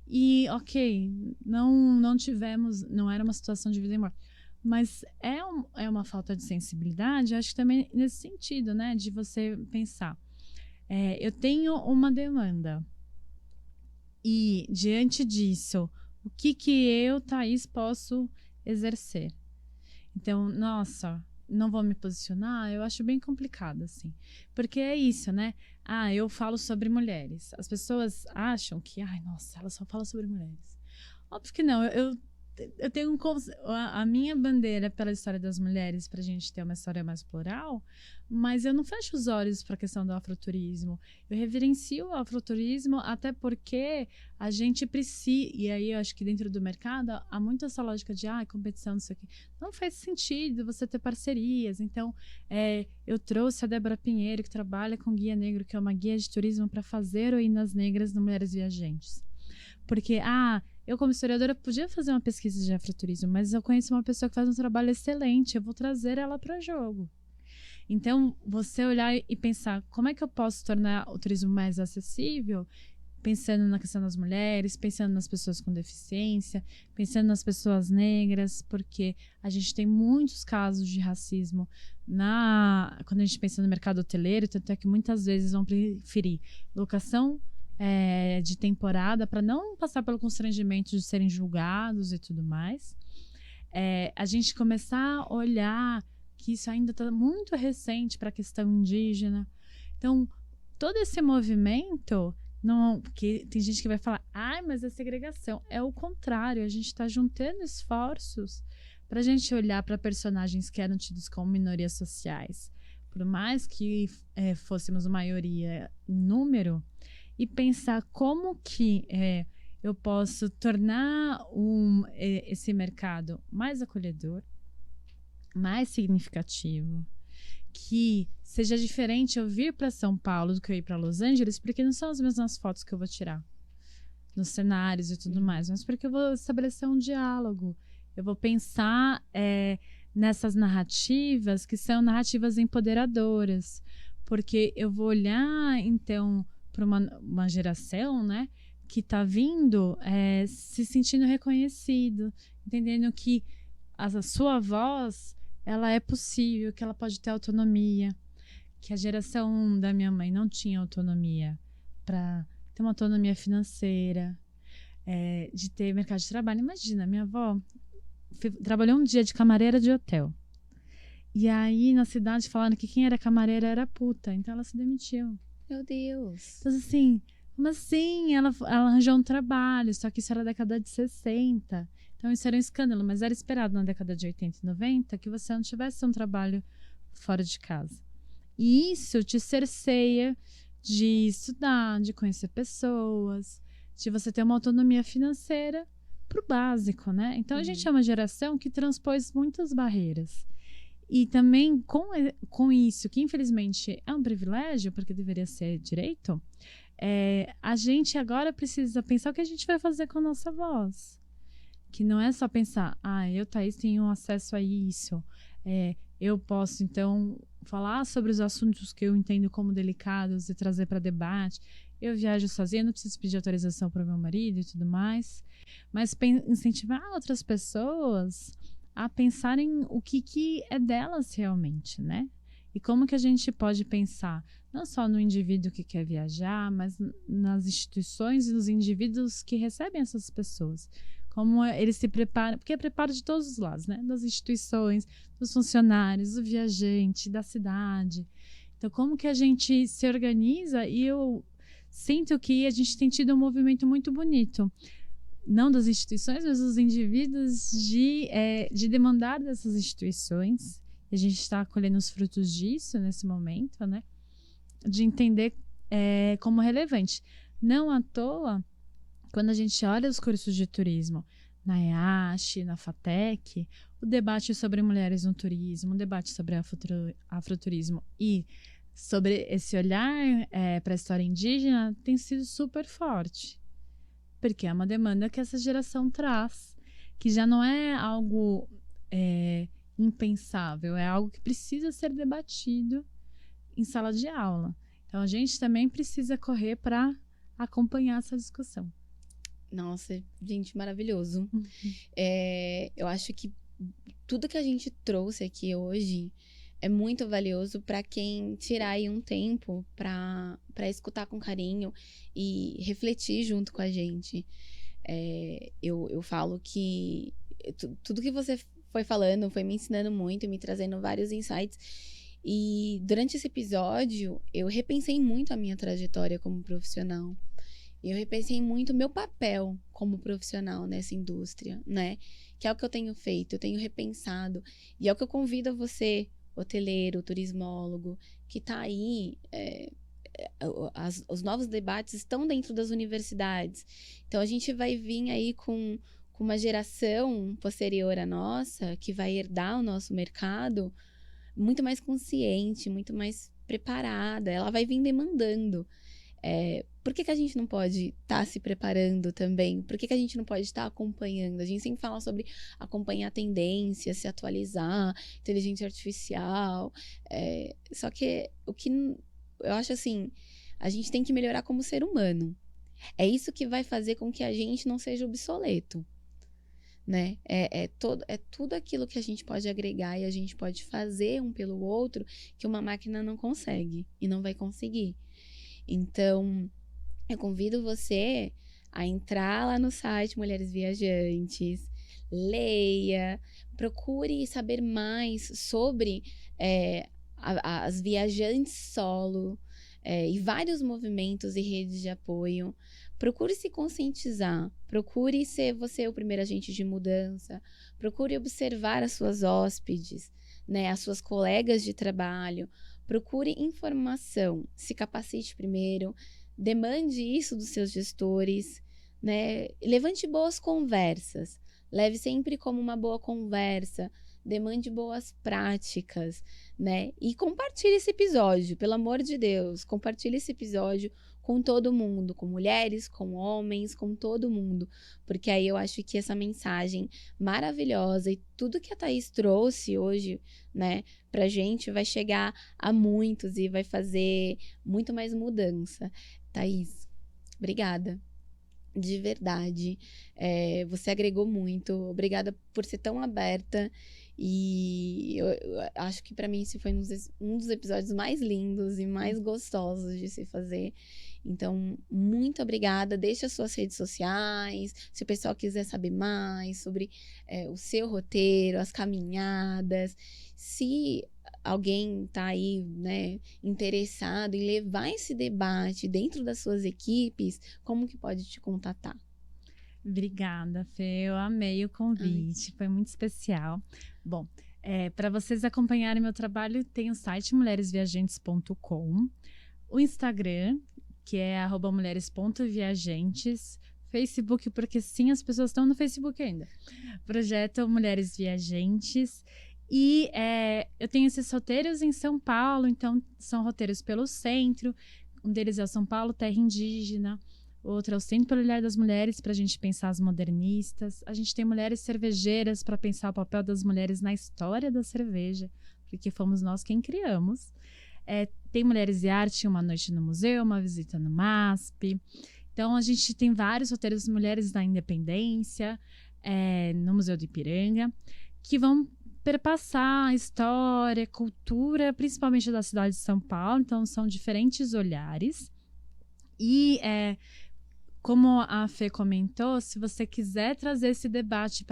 E, ok, não tivemos, não era uma situação de vida e morte. Mas é uma falta de sensibilidade, acho que também nesse sentido, né? De você pensar. Eu tenho uma demanda. E, diante disso, o que eu, Thaís, posso exercer? Então, nossa, não vou me posicionar, eu acho bem complicado, assim. Porque é isso, né? Eu falo sobre mulheres. As pessoas acham que, nossa, ela só fala sobre mulheres. Óbvio que não, eu tenho a minha bandeira pela história das mulheres, para a gente ter uma história mais plural, mas eu não fecho os olhos para a questão do afroturismo. Eu reverencio o afroturismo, até porque a gente precisa, e aí eu acho que dentro do mercado há muito essa lógica de competição, não sei o quê. Não faz sentido você ter parcerias. Então, eu trouxe a Débora Pinheiro, que trabalha com Guia Negro, que é uma guia de turismo para fazer heroínas negras no Mulheres Viajantes. Porque, eu, como historiadora, podia fazer uma pesquisa de afroturismo, mas eu conheço uma pessoa que faz um trabalho excelente, eu vou trazer ela para o jogo. Então, você olhar e pensar, como é que eu posso tornar o turismo mais acessível? Pensando na questão das mulheres, pensando nas pessoas com deficiência, pensando nas pessoas negras, porque a gente tem muitos casos de racismo quando a gente pensa no mercado hoteleiro, tanto é que muitas vezes vão preferir locação de temporada para não passar pelo constrangimento de serem julgados e tudo mais. A gente começar a olhar que isso ainda está muito recente para a questão indígena. Então, todo esse movimento, porque tem gente que vai falar, mas é segregação. É o contrário, a gente está juntando esforços para a gente olhar para personagens que eram tidos como minorias sociais, por mais que fôssemos maioria em número, e pensar como que eu posso tornar esse mercado mais acolhedor, mais significativo, que seja diferente eu vir para São Paulo do que eu ir para Los Angeles, porque não são as mesmas fotos que eu vou tirar nos cenários e tudo mais, mas porque eu vou estabelecer um diálogo, eu vou pensar nessas narrativas que são narrativas empoderadoras, porque eu vou olhar, então, para uma geração, né, que está vindo se sentindo reconhecido, entendendo que a sua voz, ela é possível, que ela pode ter autonomia, que a geração da minha mãe não tinha autonomia para ter uma autonomia financeira, de ter mercado de trabalho. Imagina, minha avó trabalhou um dia de camareira de hotel. E aí, na cidade, falaram que quem era camareira era puta, então ela se demitiu. Meu Deus. Então, assim, como assim? Ela arranjou um trabalho, só que isso era a década de 60. Então, isso era um escândalo, mas era esperado na década de 80 e 90 que você não tivesse um trabalho fora de casa. E isso te cerceia de estudar, de conhecer pessoas, de você ter uma autonomia financeira pro básico, né? Então, a gente é uma geração que transpôs muitas barreiras. E também com isso, que infelizmente é um privilégio, porque deveria ser direito, a gente agora precisa pensar o que a gente vai fazer com a nossa voz. Que não é só pensar, eu, Thaís, tenho acesso a isso. Eu posso, então, falar sobre os assuntos que eu entendo como delicados e trazer para debate. Eu viajo sozinha, não preciso pedir autorização para o meu marido e tudo mais. Mas incentivar outras pessoas a pensarem o que é delas realmente, né? E como que a gente pode pensar não só no indivíduo que quer viajar, mas nas instituições e nos indivíduos que recebem essas pessoas. Como eles se preparam, porque é preparo de todos os lados, né? Das instituições, dos funcionários, do viajante, da cidade. Então, como que a gente se organiza? E eu sinto que a gente tem tido um movimento muito bonito, não das instituições, mas dos indivíduos, de demandar dessas instituições. E a gente está colhendo os frutos disso nesse momento, né? De entender como relevante. Não à toa, quando a gente olha os cursos de turismo na EASH, na FATEC, o debate sobre mulheres no turismo, o debate sobre afroturismo e sobre esse olhar para a história indígena tem sido super forte. Porque é uma demanda que essa geração traz, que já não é algo impensável, é algo que precisa ser debatido em sala de aula. Então, a gente também precisa correr para acompanhar essa discussão. Nossa, gente, maravilhoso. Eu acho que tudo que a gente trouxe aqui hoje é muito valioso para quem tirar aí um tempo para escutar com carinho e refletir junto com a gente. Eu falo que tudo que você foi falando foi me ensinando muito, me trazendo vários insights. E durante esse episódio, eu repensei muito a minha trajetória como profissional. Eu repensei muito o meu papel como profissional nessa indústria, né? Que é o que eu tenho feito, eu tenho repensado. E é o que eu convido a você, hoteleiro, turismólogo, que está aí. Os novos debates estão dentro das universidades. Então, a gente vai vir aí com uma geração posterior à nossa, que vai herdar o nosso mercado, muito mais consciente, muito mais preparada. Ela vai vir demandando. Por que a gente não pode estar se preparando também? Por que a gente não pode estar acompanhando? A gente sempre fala sobre acompanhar tendências, se atualizar, inteligência artificial. Só que o que eu acho assim, a gente tem que melhorar como ser humano. É isso que vai fazer com que a gente não seja obsoleto, né? É tudo aquilo que a gente pode agregar e a gente pode fazer um pelo outro que uma máquina não consegue e não vai conseguir. Então, eu convido você a entrar lá no site Mulheres Viajantes, leia, procure saber mais sobre as viajantes solo e vários movimentos e redes de apoio. Procure se conscientizar, procure ser você o primeiro agente de mudança, procure observar as suas hóspedes, né, as suas colegas de trabalho, procure informação, se capacite primeiro, demande isso dos seus gestores, né, levante boas conversas, leve sempre como uma boa conversa, demande boas práticas, né? E compartilhe esse episódio, pelo amor de Deus, compartilhe esse episódio com todo mundo, com mulheres, com homens, com todo mundo, porque aí eu acho que essa mensagem maravilhosa e tudo que a Thaís trouxe hoje, né, pra gente vai chegar a muitos e vai fazer muito mais mudança. Thaís, obrigada. De verdade, você agregou muito. Obrigada por ser tão aberta. E eu acho que para mim esse foi um dos episódios mais lindos e mais gostosos de se fazer. Então, muito obrigada. Deixa as suas redes sociais, se o pessoal quiser saber mais sobre o seu roteiro, as caminhadas. Se alguém está aí, né, interessado em levar esse debate dentro das suas equipes, como que pode te contatar? Obrigada, Fê. Eu amei o convite, foi muito especial. Bom, para vocês acompanharem meu trabalho, tem o site mulheresviajantes.com, o Instagram, que é @mulheres.viajantes, Facebook, porque sim, as pessoas estão no Facebook ainda. Projeto Mulheres Viajantes. E eu tenho esses roteiros em São Paulo, então são roteiros pelo centro. Um deles é o São Paulo, Terra Indígena. Outro é o Centro pelo Olhar das Mulheres, para a gente pensar as modernistas. A gente tem Mulheres Cervejeiras, para pensar o papel das mulheres na história da cerveja, porque fomos nós quem criamos. Tem Mulheres e Arte, uma noite no museu, uma visita no MASP. Então, a gente tem vários roteiros Mulheres da Independência, no Museu do Ipiranga, que vão perpassar a história, cultura, principalmente da cidade de São Paulo. Então, são diferentes olhares. E, como a Fê comentou, se você quiser trazer esse debate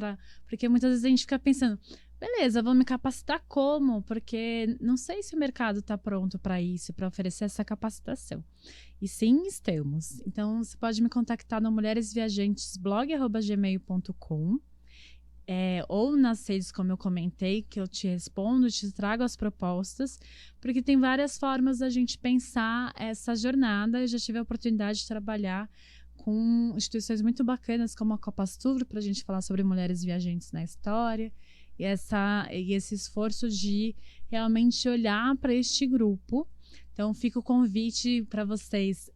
porque muitas vezes a gente fica pensando, beleza, vou me capacitar como? Porque não sei se o mercado está pronto para isso, para oferecer essa capacitação. E sim, estamos. Então, você pode me contactar no mulheresviagantesblog@gmail.com, ou nas redes, como eu comentei, que eu te respondo, te trago as propostas, porque tem várias formas da gente pensar essa jornada. Eu já tive a oportunidade de trabalhar com instituições muito bacanas, como a Copastur, para a gente falar sobre mulheres viajantes na história, e esse esforço de realmente olhar para este grupo. Então, fica o convite para vocês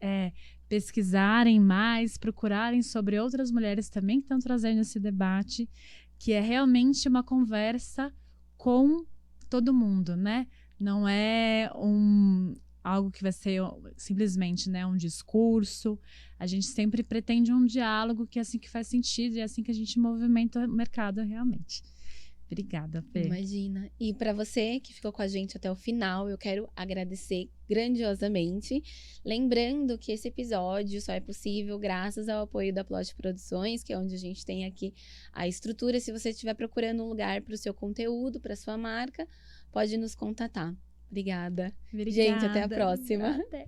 pesquisarem mais, procurarem sobre outras mulheres também que estão trazendo esse debate, que é realmente uma conversa com todo mundo, né? Não é algo que vai ser simplesmente, né, um discurso. A gente sempre pretende um diálogo, que é assim que faz sentido e é assim que a gente movimenta o mercado realmente. Obrigada, Fê. Imagina. E para você que ficou com a gente até o final, eu quero agradecer grandiosamente. Lembrando que esse episódio só é possível graças ao apoio da Plot Produções, que é onde a gente tem aqui a estrutura. Se você estiver procurando um lugar para o seu conteúdo, para sua marca, pode nos contatar. Obrigada. Obrigada. Gente, até a próxima. Até.